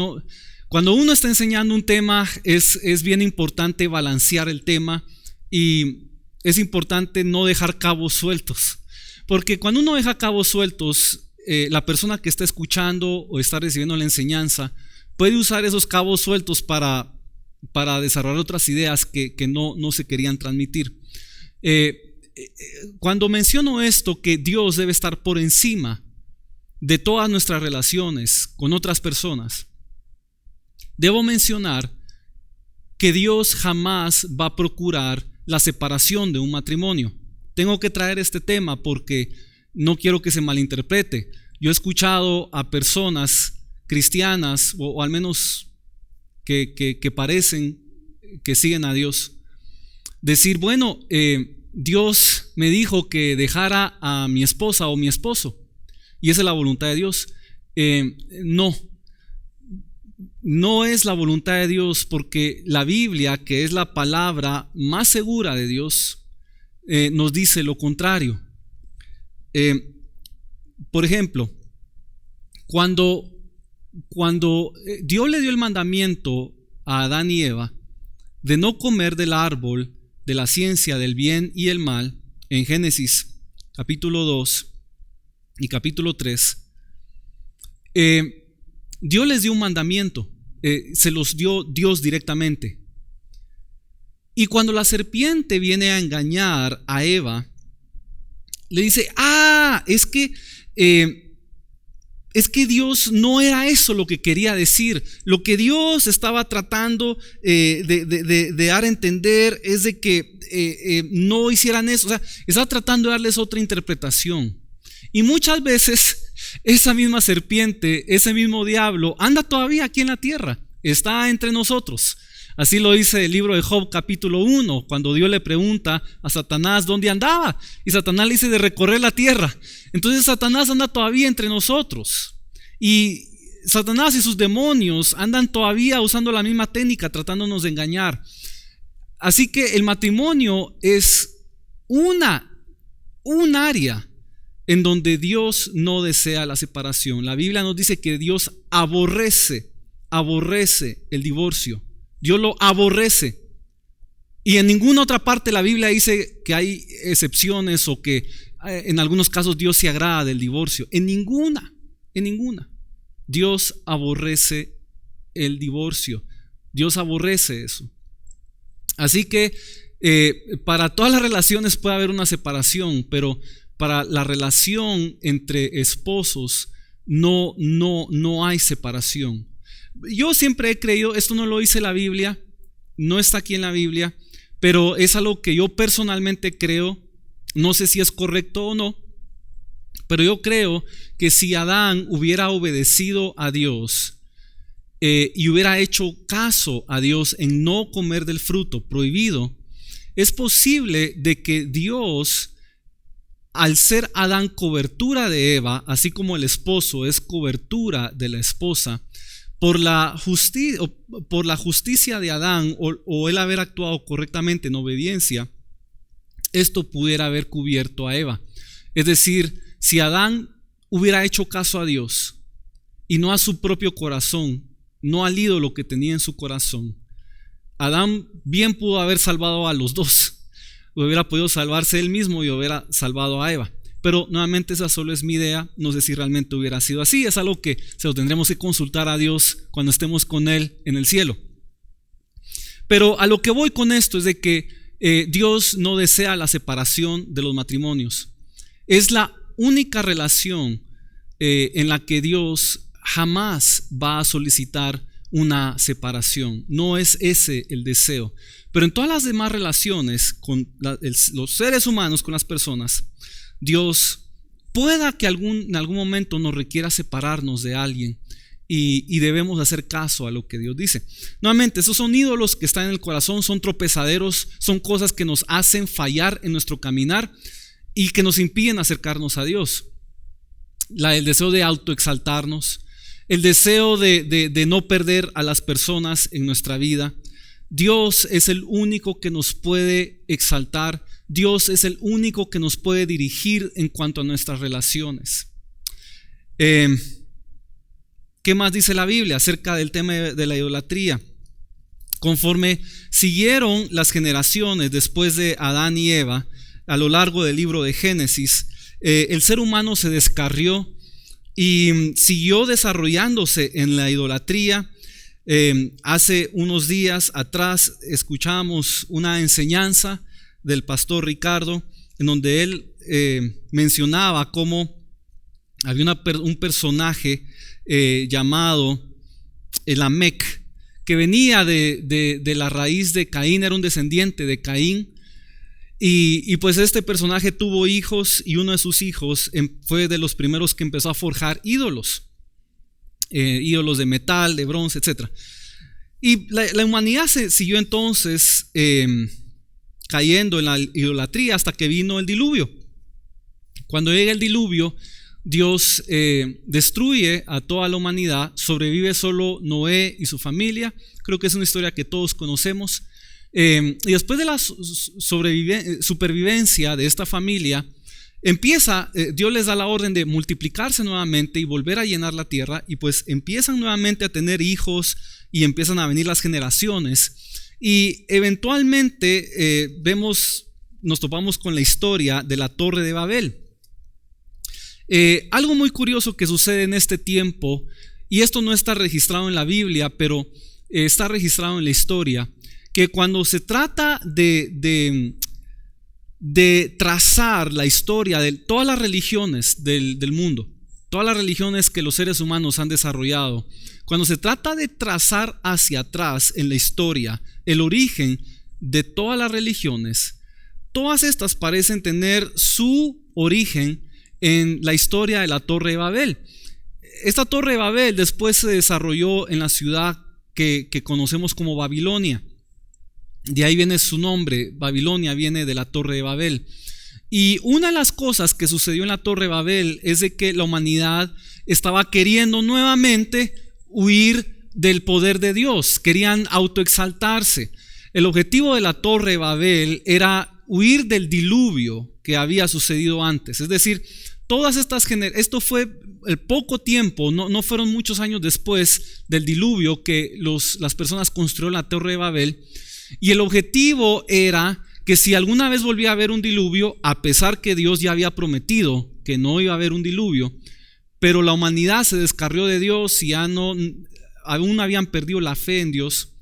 cuando uno está enseñando un tema es bien importante balancear el tema y es importante no dejar cabos sueltos. Porque cuando uno deja cabos sueltos, la persona que está escuchando o está recibiendo la enseñanza puede usar esos cabos sueltos para desarrollar otras ideas que no se querían transmitir. Cuando menciono esto, que Dios debe estar por encima de todas nuestras relaciones con otras personas, debo mencionar que Dios jamás va a procurar la separación de un matrimonio. Tengo que traer este tema porque no quiero que se malinterprete. Yo he escuchado a personas cristianas o al menos que parecen que siguen a Dios decir, bueno, Dios me dijo que dejara a mi esposa o mi esposo y esa es la voluntad de Dios. No es la voluntad de Dios, porque la Biblia, que es la palabra más segura de Dios, nos dice lo contrario. Por ejemplo, cuando Dios le dio el mandamiento a Adán y Eva de no comer del árbol de la ciencia del bien y el mal, en Génesis capítulo 2 y capítulo 3, Dios les dio un mandamiento, se los dio Dios directamente. Y cuando la serpiente viene a engañar a Eva, le dice, es que Dios no era eso lo que quería decir. Lo que Dios estaba tratando de dar a entender es de que no hicieran eso. O sea, estaba tratando de darles otra interpretación. Y muchas veces esa misma serpiente, ese mismo diablo, anda todavía aquí en la tierra, está entre nosotros. Así lo dice el libro de Job capítulo 1, cuando Dios le pregunta a Satanás dónde andaba, y Satanás le dice de recorrer la tierra. Entonces Satanás anda todavía entre nosotros, y Satanás y sus demonios andan todavía usando la misma técnica, tratándonos de engañar. Así que el matrimonio es un área en donde Dios no desea la separación. La Biblia nos dice que Dios aborrece el divorcio. Dios lo aborrece. Y en ninguna otra parte la Biblia dice que hay excepciones o que en algunos casos Dios se agrada del divorcio. En ninguna. Dios aborrece el divorcio. Dios aborrece eso. Así que para todas las relaciones puede haber una separación, pero para la relación entre esposos no hay separación. Yo siempre he creído, esto no lo dice la Biblia, no está aquí en la Biblia, pero es algo que yo personalmente creo. No sé si es correcto o no, pero yo creo que si Adán hubiera obedecido a Dios y hubiera hecho caso a Dios en no comer del fruto prohibido, es posible de que Dios, al ser Adán cobertura de Eva, así como el esposo es cobertura de la esposa, por la justicia de Adán o él haber actuado correctamente en obediencia, esto pudiera haber cubierto a Eva. Es decir, si Adán hubiera hecho caso a Dios y no a su propio corazón, no al ídolo que tenía en su corazón, Adán bien pudo haber salvado a los dos. Hubiera podido salvarse él mismo y hubiera salvado a Eva. Pero nuevamente esa solo es mi idea. No sé si realmente hubiera sido así. Es algo que se lo tendremos que consultar a Dios cuando estemos con Él en el cielo. Pero a lo que voy con esto es de que Dios no desea la separación de los matrimonios. Es la única relación en la que Dios jamás va a solicitar una separación. No es ese el deseo. Pero en todas las demás relaciones con los seres humanos, con las personas, Dios pueda que en algún momento nos requiera separarnos de alguien y debemos hacer caso a lo que Dios dice. Nuevamente, esos son ídolos que están en el corazón, son tropezaderos, son cosas que nos hacen fallar en nuestro caminar y que nos impiden acercarnos a Dios. El deseo de autoexaltarnos, el deseo de no perder a las personas en nuestra vida. Dios es el único que nos puede exaltar. Dios es el único que nos puede dirigir en cuanto a nuestras relaciones. ¿Qué más dice la Biblia acerca del tema de la idolatría? Conforme siguieron las generaciones después de Adán y Eva, a lo largo del libro de Génesis, el ser humano se descarrió y siguió desarrollándose en la idolatría. Hace unos días atrás escuchamos una enseñanza del pastor Ricardo en donde él mencionaba cómo había un personaje llamado Lamec, que venía de la raíz de Caín, era un descendiente de Caín. Y pues este personaje tuvo hijos y uno de sus hijos fue de los primeros que empezó a forjar ídolos de metal, de bronce, etc. Y la humanidad se siguió entonces cayendo en la idolatría hasta que vino el diluvio. Cuando llega el diluvio, Dios destruye a toda la humanidad, sobrevive solo Noé y su familia. Creo que es una historia que todos conocemos. Y después de la supervivencia de esta familia, Dios les da la orden de multiplicarse nuevamente y volver a llenar la tierra, y pues empiezan nuevamente a tener hijos y empiezan a venir las generaciones, y eventualmente nos topamos con la historia de la Torre de Babel. Algo muy curioso que sucede en este tiempo y esto no está registrado en la Biblia, pero está registrado en la historia, que cuando se trata de trazar la historia de todas las religiones del mundo, todas las religiones que los seres humanos han desarrollado, cuando se trata de trazar hacia atrás en la historia el origen de todas las religiones, todas estas parecen tener su origen en la historia de la Torre de Babel. Esta Torre de Babel después se desarrolló en la ciudad que conocemos como Babilonia. De ahí viene su nombre. Babilonia viene de la Torre de Babel. Y una de las cosas que sucedió en la Torre de Babel es de que la humanidad estaba queriendo nuevamente huir del poder de Dios. Querían autoexaltarse. El objetivo de la Torre de Babel era huir del diluvio que había sucedido antes. Es decir, todas estas esto fue el poco tiempo, no fueron muchos años después del diluvio que las personas construyeron la Torre de Babel. Y el objetivo era que si alguna vez volvía a haber un diluvio, a pesar que Dios ya había prometido que no iba a haber un diluvio, pero la humanidad se descarrió de Dios y aún habían perdido la fe en Dios,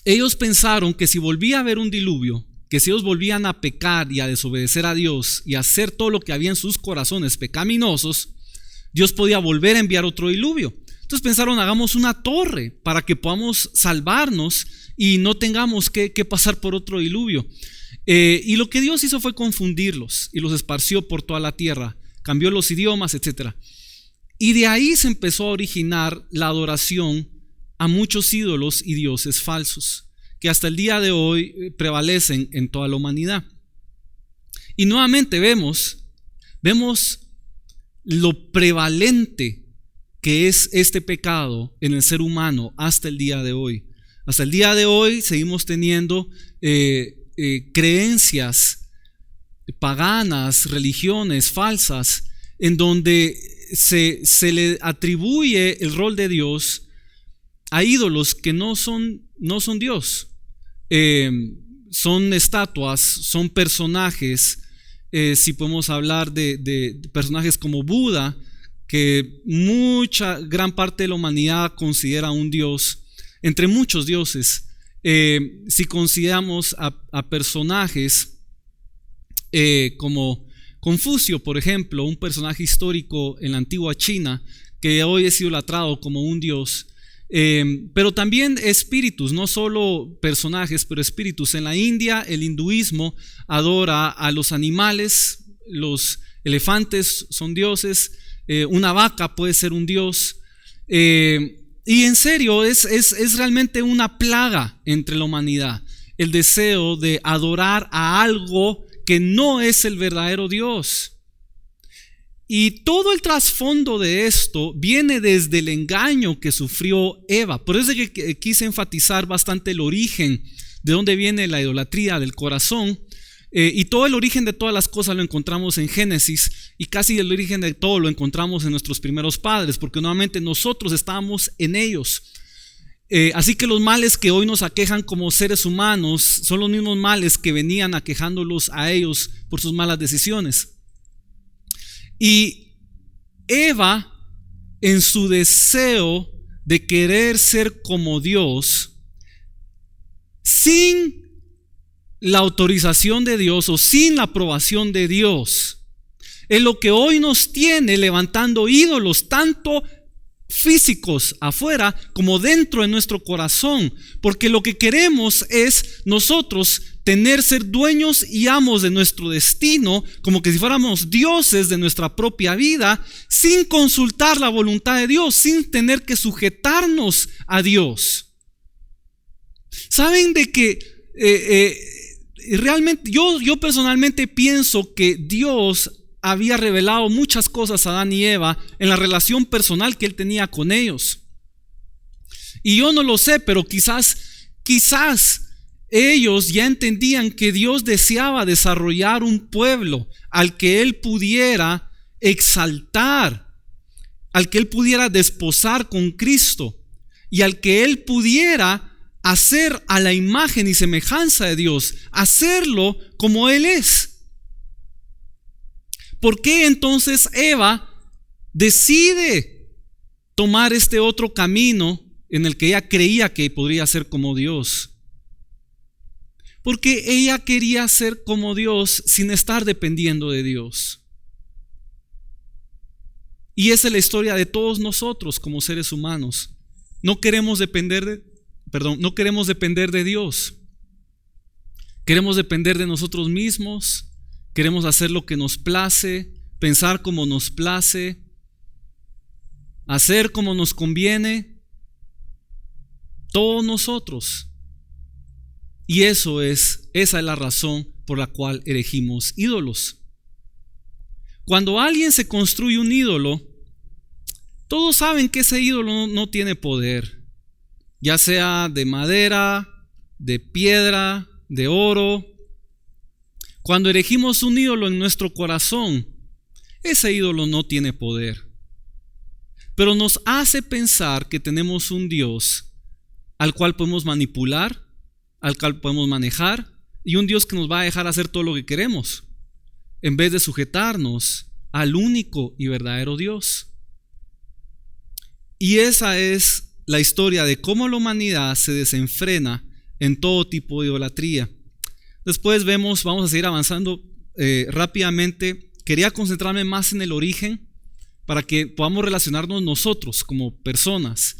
ellos pensaron que si volvía a haber un diluvio, que si ellos volvían a pecar y a desobedecer a Dios y a hacer todo lo que había en sus corazones pecaminosos, Dios podía volver a enviar otro diluvio. Entonces pensaron, hagamos una torre para que podamos salvarnos y no tengamos que pasar por otro diluvio. Y lo que Dios hizo fue confundirlos y los esparció por toda la tierra, cambió los idiomas, etc. Y de ahí se empezó a originar la adoración a muchos ídolos y dioses falsos, que hasta el día de hoy prevalecen en toda la humanidad. Y nuevamente vemos lo prevalente que es este pecado en el ser humano hasta el día de hoy. Hasta el día de hoy seguimos teniendo creencias paganas, religiones falsas, en donde se le atribuye el rol de Dios a ídolos que no son Dios. Son estatuas, son personajes. Si podemos hablar de personajes como Buda, que gran parte de la humanidad considera un dios, entre muchos dioses. Si consideramos a personajes como Confucio, por ejemplo, un personaje histórico en la antigua China, que hoy es idolatrado como un dios. Pero también espíritus, no solo personajes, pero espíritus. En la India, el hinduismo adora a los animales, los elefantes son dioses, una vaca puede ser un dios. Y en serio, es realmente una plaga entre la humanidad, el deseo de adorar a algo que no es el verdadero Dios. Y todo el trasfondo de esto viene desde el engaño que sufrió Eva. Por eso es que quise enfatizar bastante el origen, de dónde viene la idolatría del corazón. Y todo el origen de todas las cosas lo encontramos en Génesis, y casi el origen de todo lo encontramos en nuestros primeros padres, porque nuevamente nosotros estábamos en ellos. Así que los males que hoy nos aquejan como seres humanos son los mismos males que venían aquejándolos a ellos por sus malas decisiones. Y Eva, en su deseo de querer ser como Dios, sin la autorización de Dios o sin la aprobación de Dios, es lo que hoy nos tiene levantando ídolos, tanto físicos afuera como dentro de nuestro corazón, porque lo que queremos es nosotros ser dueños y amos de nuestro destino, como que si fuéramos dioses de nuestra propia vida, sin consultar la voluntad de Dios, sin tener que sujetarnos a Dios. Saben de que realmente yo personalmente pienso que Dios había revelado muchas cosas a Adán y Eva en la relación personal que él tenía con ellos. Y yo no lo sé, pero quizás ellos ya entendían que Dios deseaba desarrollar un pueblo al que él pudiera exaltar, al que él pudiera desposar con Cristo y al que él pudiera hacer a la imagen y semejanza de Dios, hacerlo como él es. ¿Por qué entonces Eva decide tomar este otro camino en el que ella creía que podría ser como Dios. Porque ella quería ser como Dios sin estar dependiendo de Dios. Y esa es la historia de todos nosotros como seres humanos. No queremos depender de Dios. Queremos depender de nosotros mismos. Queremos hacer lo que nos place, pensar como nos place, hacer como nos conviene. Todos nosotros. Y esa es la razón por la cual erigimos ídolos. Cuando alguien se construye un ídolo, todos saben que ese ídolo no tiene poder, ya sea de madera, de piedra, de oro. Cuando erigimos un ídolo en nuestro corazón, ese ídolo no tiene poder, pero nos hace pensar que tenemos un Dios al cual podemos manipular, al cual podemos manejar, y un Dios que nos va a dejar hacer todo lo que queremos, en vez de sujetarnos al único y verdadero Dios. Y esa es la historia de cómo la humanidad se desenfrena en todo tipo de idolatría. Después vamos a seguir avanzando rápidamente. Quería concentrarme más en el origen para que podamos relacionarnos nosotros como personas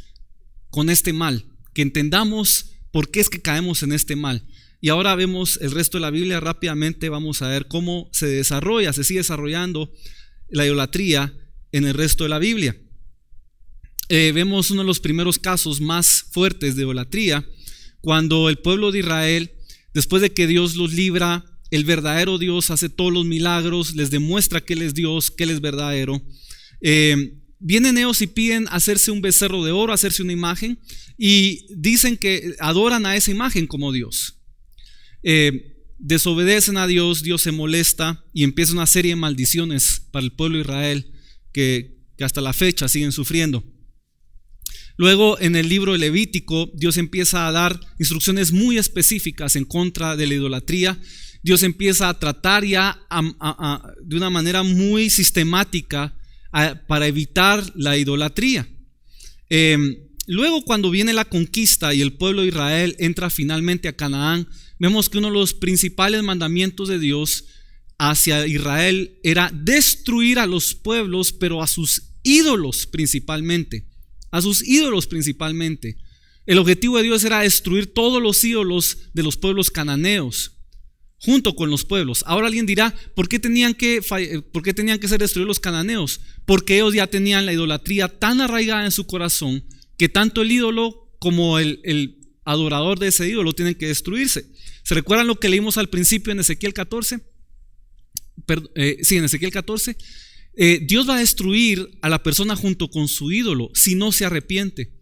con este mal, que entendamos por qué es que caemos en este mal. Y ahora vemos el resto de la Biblia rápidamente. Vamos a ver cómo se sigue desarrollando la idolatría en el resto de la Biblia. Vemos uno de los primeros casos más fuertes de idolatría, cuando el pueblo de Israel, después de que Dios los libra, el verdadero Dios hace todos los milagros, les demuestra que Él es Dios, que Él es verdadero. Vienen ellos y piden hacerse un becerro de oro, hacerse una imagen, y dicen que adoran a esa imagen como Dios. Desobedecen a Dios, Dios se molesta y empieza una serie de maldiciones para el pueblo de Israel que hasta la fecha siguen sufriendo. Luego en el libro de Levítico, Dios empieza a dar instrucciones muy específicas en contra de la idolatría. Dios empieza a tratar ya de una manera muy sistemática para evitar la idolatría. Luego, cuando viene la conquista y el pueblo de Israel entra finalmente a Canaán, vemos que uno de los principales mandamientos de Dios hacia Israel era destruir a los pueblos, pero a sus ídolos principalmente. A sus ídolos principalmente. El objetivo de Dios era destruir todos los ídolos de los pueblos cananeos, junto con los pueblos. Ahora alguien dirá, ¿por qué tenían que ser destruidos los cananeos? Porque ellos ya tenían la idolatría tan arraigada en su corazón que tanto el ídolo como el adorador de ese ídolo tienen que destruirse. ¿Se recuerdan lo que leímos al principio en Ezequiel 14? En Ezequiel 14. Dios va a destruir a la persona junto con su ídolo si no se arrepiente.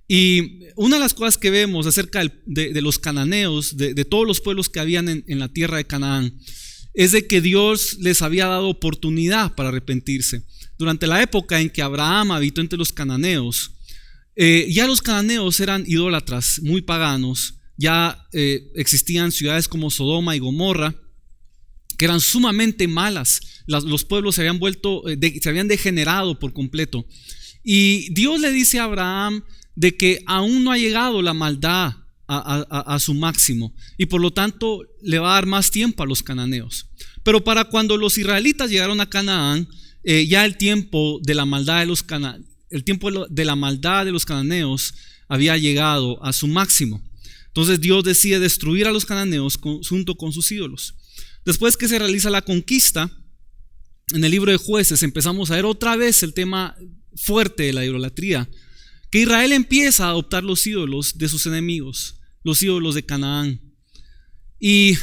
Y una de las cosas que vemos acerca de los cananeos, de todos los pueblos que habían en la tierra de Canaán, es de que Dios les había dado oportunidad para arrepentirse. Durante la época en que Abraham habitó entre los cananeos, ya los cananeos eran idólatras, muy paganos. Ya existían ciudades como Sodoma y Gomorra, que eran sumamente malas. Los pueblos se habían degenerado por completo. Y Dios le dice a Abraham de que aún no ha llegado la maldad a su máximo, y por lo tanto le va a dar más tiempo a los cananeos. Pero para cuando los israelitas llegaron a Canaán, ya el tiempo de la maldad de los cananeos había llegado a su máximo. Entonces Dios decide destruir a los cananeos junto con sus ídolos. Después que se realiza la conquista, en el libro de Jueces empezamos a ver otra vez el tema fuerte de la idolatría, que Israel empieza a adoptar los ídolos de sus enemigos, los ídolos de Canaán. Y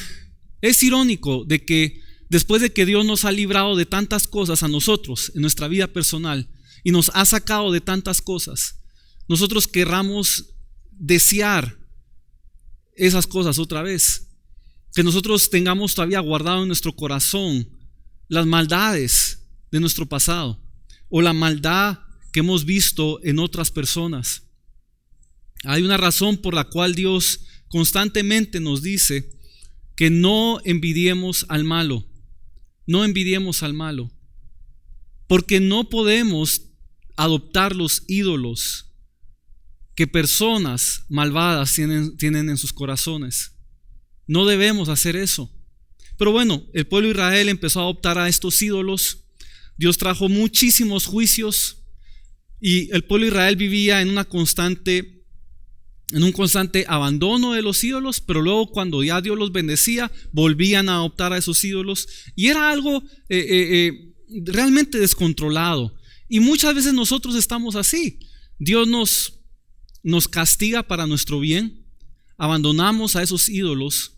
es irónico de que después de que Dios nos ha librado de tantas cosas a nosotros en nuestra vida personal y nos ha sacado de tantas cosas, nosotros querramos desear esas cosas otra vez, que nosotros tengamos todavía guardado en nuestro corazón las maldades de nuestro pasado o la maldad que hemos visto en otras personas. Hay una razón por la cual Dios constantemente nos dice que no envidiemos al malo, no envidiemos al malo, porque no podemos adoptar los ídolos que personas malvadas tienen en sus corazones. No debemos hacer eso. Pero bueno, el pueblo de Israel empezó a adoptar a estos ídolos. Dios trajo muchísimos juicios y el pueblo de Israel vivía en un constante abandono de los ídolos, pero luego cuando ya Dios los bendecía, volvían a adoptar a esos ídolos y era algo realmente descontrolado. Y muchas veces nosotros estamos así. Dios nos castiga para nuestro bien, abandonamos a esos ídolos,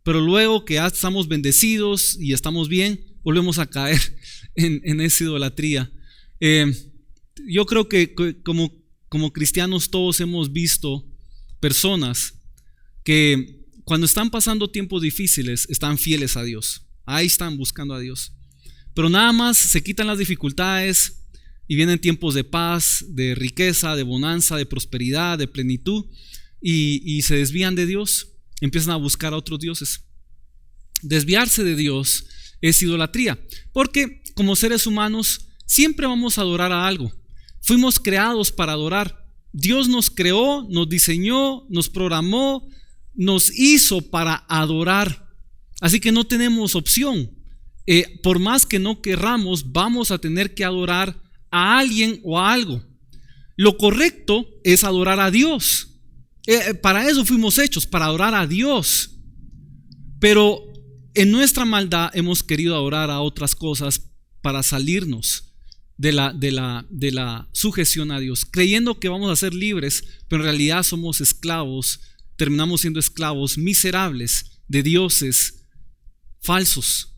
pero luego que ya estamos bendecidos y estamos bien, volvemos a caer en esa idolatría. Yo creo que como cristianos todos hemos visto personas que cuando están pasando tiempos difíciles están fieles a Dios, ahí están buscando a Dios, pero nada más se quitan las dificultades y vienen tiempos de paz, de riqueza, de bonanza, de prosperidad, de plenitud y se desvían de Dios, empiezan a buscar a otros dioses. Desviarse de Dios es idolatría, porque como seres humanos siempre vamos a adorar a algo. Fuimos creados para adorar. Dios nos creó, nos diseñó, nos programó, nos hizo para adorar. Así que no tenemos opción. Por más que no querramos, vamos a tener que adorar a alguien o a algo. Lo correcto es adorar a Dios. Para eso fuimos hechos, para adorar a Dios. Pero en nuestra maldad hemos querido adorar a otras cosas para salirnos de la sujeción a Dios, creyendo que vamos a ser libres, pero en realidad somos esclavos, terminamos siendo esclavos miserables de dioses falsos,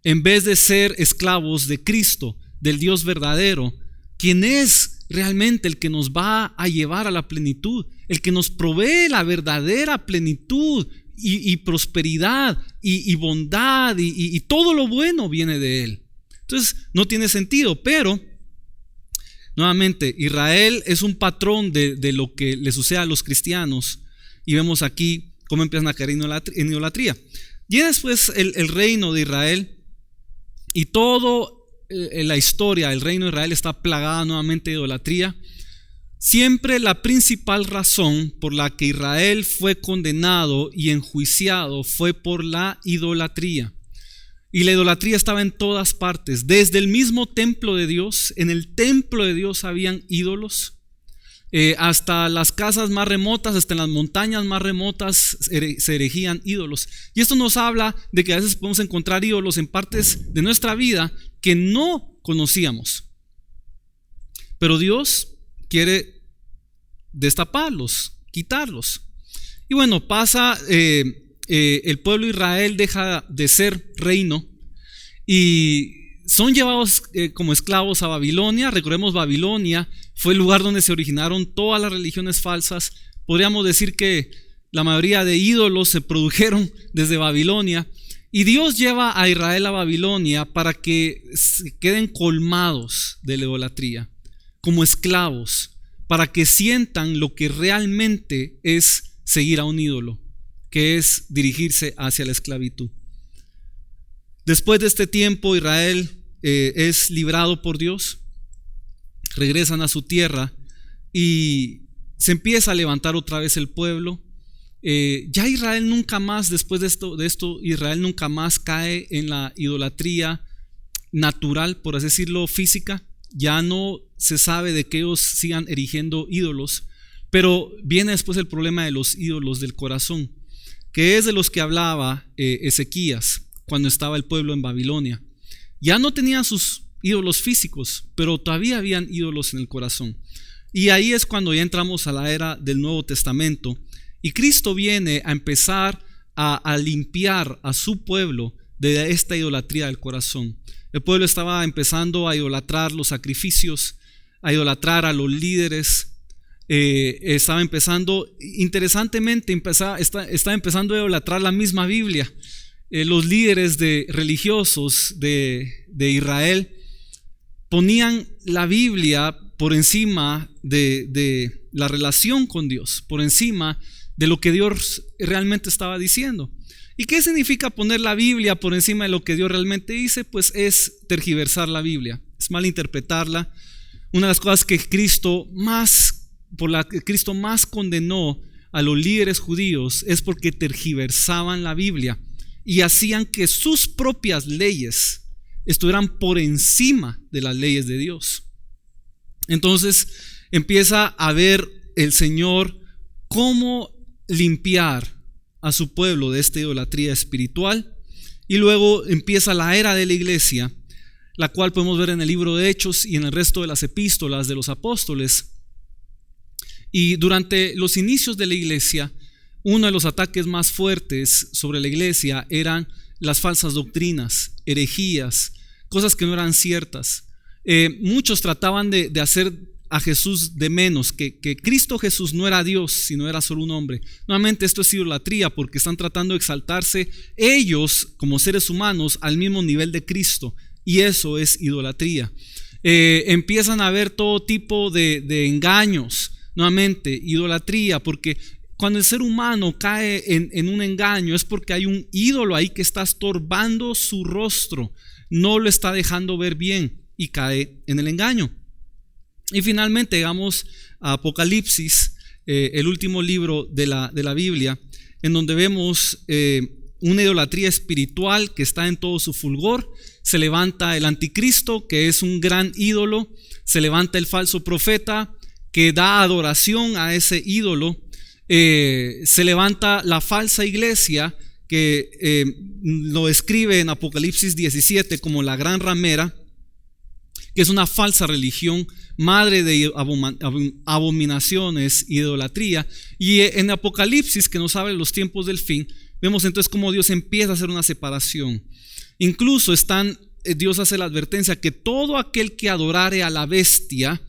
en vez de ser esclavos de Cristo, del Dios verdadero, quien es realmente el que nos va a llevar a la plenitud, el que nos provee la verdadera plenitud y prosperidad y bondad y todo lo bueno viene de Él. Entonces no tiene sentido, pero nuevamente Israel es un patrón de lo que le sucede a los cristianos y vemos aquí cómo empiezan a caer en idolatría. Y después el reino de Israel y todo la historia del reino de Israel está plagada nuevamente de idolatría. Siempre la principal razón por la que Israel fue condenado y enjuiciado fue por la idolatría. Y la idolatría estaba en todas partes, desde el mismo templo de Dios. En el templo de Dios habían ídolos, hasta las casas más remotas, hasta en las montañas más remotas se erigían ídolos. Y esto nos habla de que a veces podemos encontrar ídolos en partes de nuestra vida que no conocíamos. Pero Dios quiere destaparlos, quitarlos. Y bueno, pasa, el pueblo de Israel deja de ser reino y son llevados como esclavos a Babilonia. Recordemos, Babilonia fue el lugar donde se originaron todas las religiones falsas. Podríamos decir que la mayoría de ídolos se produjeron desde Babilonia. Y Dios lleva a Israel a Babilonia para que se queden colmados de la idolatría, como esclavos, para que sientan lo que realmente es seguir a un ídolo, que es dirigirse hacia la esclavitud. Después de este tiempo, Israel es librado por Dios, regresan a su tierra y se empieza a levantar otra vez el pueblo. Ya Israel nunca más, después de esto, Israel nunca más cae en la idolatría natural, por así decirlo, física. Ya no se sabe de que ellos sigan erigiendo ídolos, pero viene después el problema de los ídolos del corazón, que es de los que hablaba Ezequías cuando estaba el pueblo en Babilonia. Ya no tenían sus ídolos físicos, pero todavía habían ídolos en el corazón. Y ahí es cuando ya entramos a la era del Nuevo Testamento y Cristo viene a empezar a limpiar a su pueblo de esta idolatría del corazón. El pueblo estaba empezando a idolatrar los sacrificios, a idolatrar a los líderes. Estaba empezando, interesantemente, estaba empezando a idolatrar la misma Biblia. Los líderes religiosos de Israel ponían la Biblia por encima de la relación con Dios, por encima de lo que Dios realmente estaba diciendo. ¿Y qué significa poner la Biblia por encima de lo que Dios realmente dice? Pues es tergiversar la Biblia, es malinterpretarla. una de las cosas por la que Cristo más condenó a los líderes judíos es porque tergiversaban la Biblia y hacían que sus propias leyes estuvieran por encima de las leyes de Dios. Entonces empieza a ver el Señor cómo limpiar a su pueblo de esta idolatría espiritual, y luego empieza la era de la iglesia, la cual podemos ver en el libro de Hechos y en el resto de las epístolas de los apóstoles. Y durante los inicios de la iglesia, uno de los ataques más fuertes sobre la iglesia eran las falsas doctrinas, herejías, cosas que no eran ciertas. Muchos trataban de hacer a Jesús de menos, que Cristo Jesús no era Dios, sino era solo un hombre. Nuevamente esto es idolatría, porque están tratando de exaltarse ellos como seres humanos al mismo nivel de Cristo, y eso es idolatría. Empiezan a haber todo tipo de engaños. Nuevamente, idolatría, porque cuando el ser humano cae en un engaño es porque hay un ídolo ahí que está estorbando su rostro, no lo está dejando ver bien y cae en el engaño. Y finalmente llegamos a Apocalipsis, el último libro de la Biblia, en donde vemos una idolatría espiritual que está en todo su fulgor. Se levanta el anticristo, que es un gran ídolo, se levanta el falso profeta que da adoración a ese ídolo, se levanta la falsa iglesia que lo describe en Apocalipsis 17 como la gran ramera, que es una falsa religión, madre de abominaciones y idolatría. Y en Apocalipsis, que nos habla de los tiempos del fin, vemos entonces cómo Dios empieza a hacer una separación. Incluso Dios hace la advertencia que todo aquel que adorare a la bestia,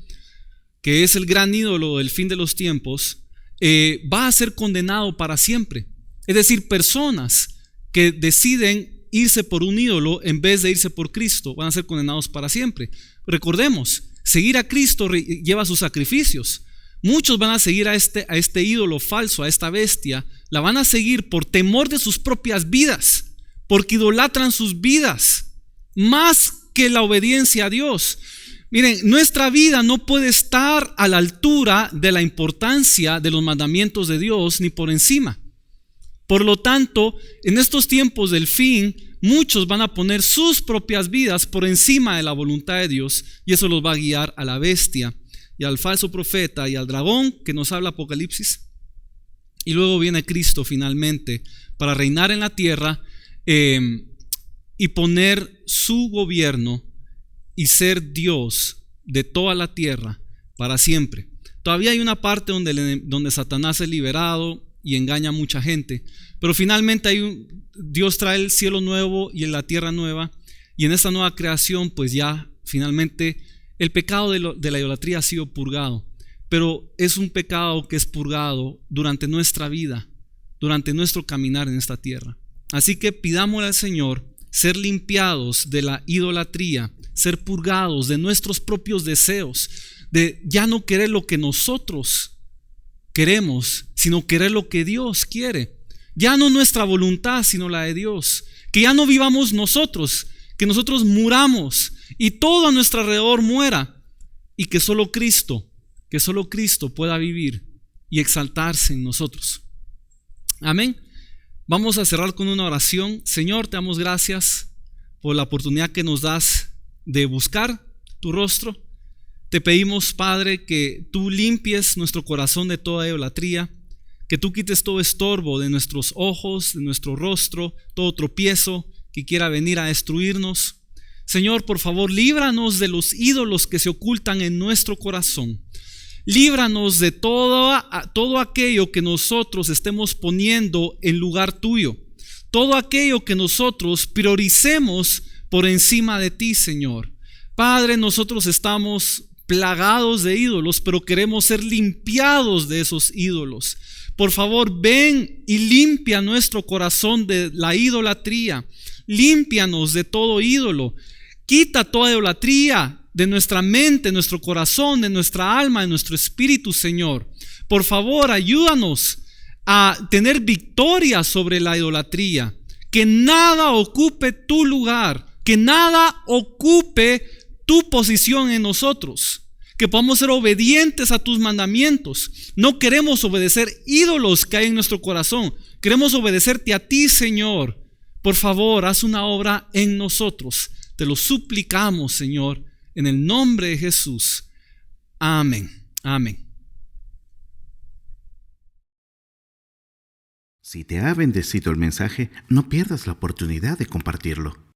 que es el gran ídolo del fin de los tiempos, va a ser condenado para siempre. Es decir, personas que deciden irse por un ídolo en vez de irse por Cristo van a ser condenados para siempre. Recordemos, seguir a Cristo lleva sus sacrificios. Muchos van a seguir a este ídolo falso, a esta bestia. La van a seguir por temor de sus propias vidas, porque idolatran sus vidas más que la obediencia a Dios. Miren, nuestra vida no puede estar a la altura de la importancia de los mandamientos de Dios, ni por encima. Por lo tanto, en estos tiempos del fin, muchos van a poner sus propias vidas por encima de la voluntad de Dios, y eso los va a guiar a la bestia y al falso profeta y al dragón que nos habla Apocalipsis. Y luego viene Cristo finalmente para reinar en la tierra y poner su gobierno y ser Dios de toda la tierra para siempre. Todavía hay una parte donde Satanás es liberado y engaña a mucha gente, pero finalmente Dios trae el cielo nuevo y la tierra nueva, y en esta nueva creación pues ya finalmente el pecado de la idolatría ha sido purgado. Pero es un pecado que es purgado durante nuestra vida, durante nuestro caminar en esta tierra. Así que pidámosle al Señor ser limpiados de la idolatría, ser purgados de nuestros propios deseos, de ya no querer lo que nosotros queremos, sino querer lo que Dios quiere. Ya no nuestra voluntad, sino la de Dios. Que ya no vivamos nosotros, que nosotros muramos y todo a nuestro alrededor muera, y que solo Cristo pueda vivir y exaltarse en nosotros. Amén. Vamos a cerrar con una oración. Señor, te damos gracias por la oportunidad que nos das de buscar tu rostro. Te pedimos, Padre, que tú limpies nuestro corazón de toda idolatría, que tú quites todo estorbo de nuestros ojos, de nuestro rostro, todo tropiezo que quiera venir a destruirnos. Señor, por favor, líbranos de los ídolos que se ocultan en nuestro corazón. Líbranos de todo aquello que nosotros estemos poniendo en lugar tuyo. Todo aquello que nosotros prioricemos por encima de ti, Señor. Padre, nosotros estamos plagados de ídolos, pero queremos ser limpiados de esos ídolos. Por favor, ven y limpia nuestro corazón de la idolatría. Límpianos de todo ídolo. Quita toda idolatría de nuestra mente, de nuestro corazón, de nuestra alma, de nuestro espíritu, Señor. Por favor, ayúdanos a tener victoria sobre la idolatría. Que nada ocupe tu lugar, que nada ocupe tu posición en nosotros. que podamos ser obedientes a tus mandamientos. No queremos obedecer ídolos que hay en nuestro corazón. Queremos obedecerte a ti, Señor. Por favor, haz una obra en nosotros. Te lo suplicamos, Señor, en el nombre de Jesús. Amén. Amén. Si te ha bendecido el mensaje, no pierdas la oportunidad de compartirlo.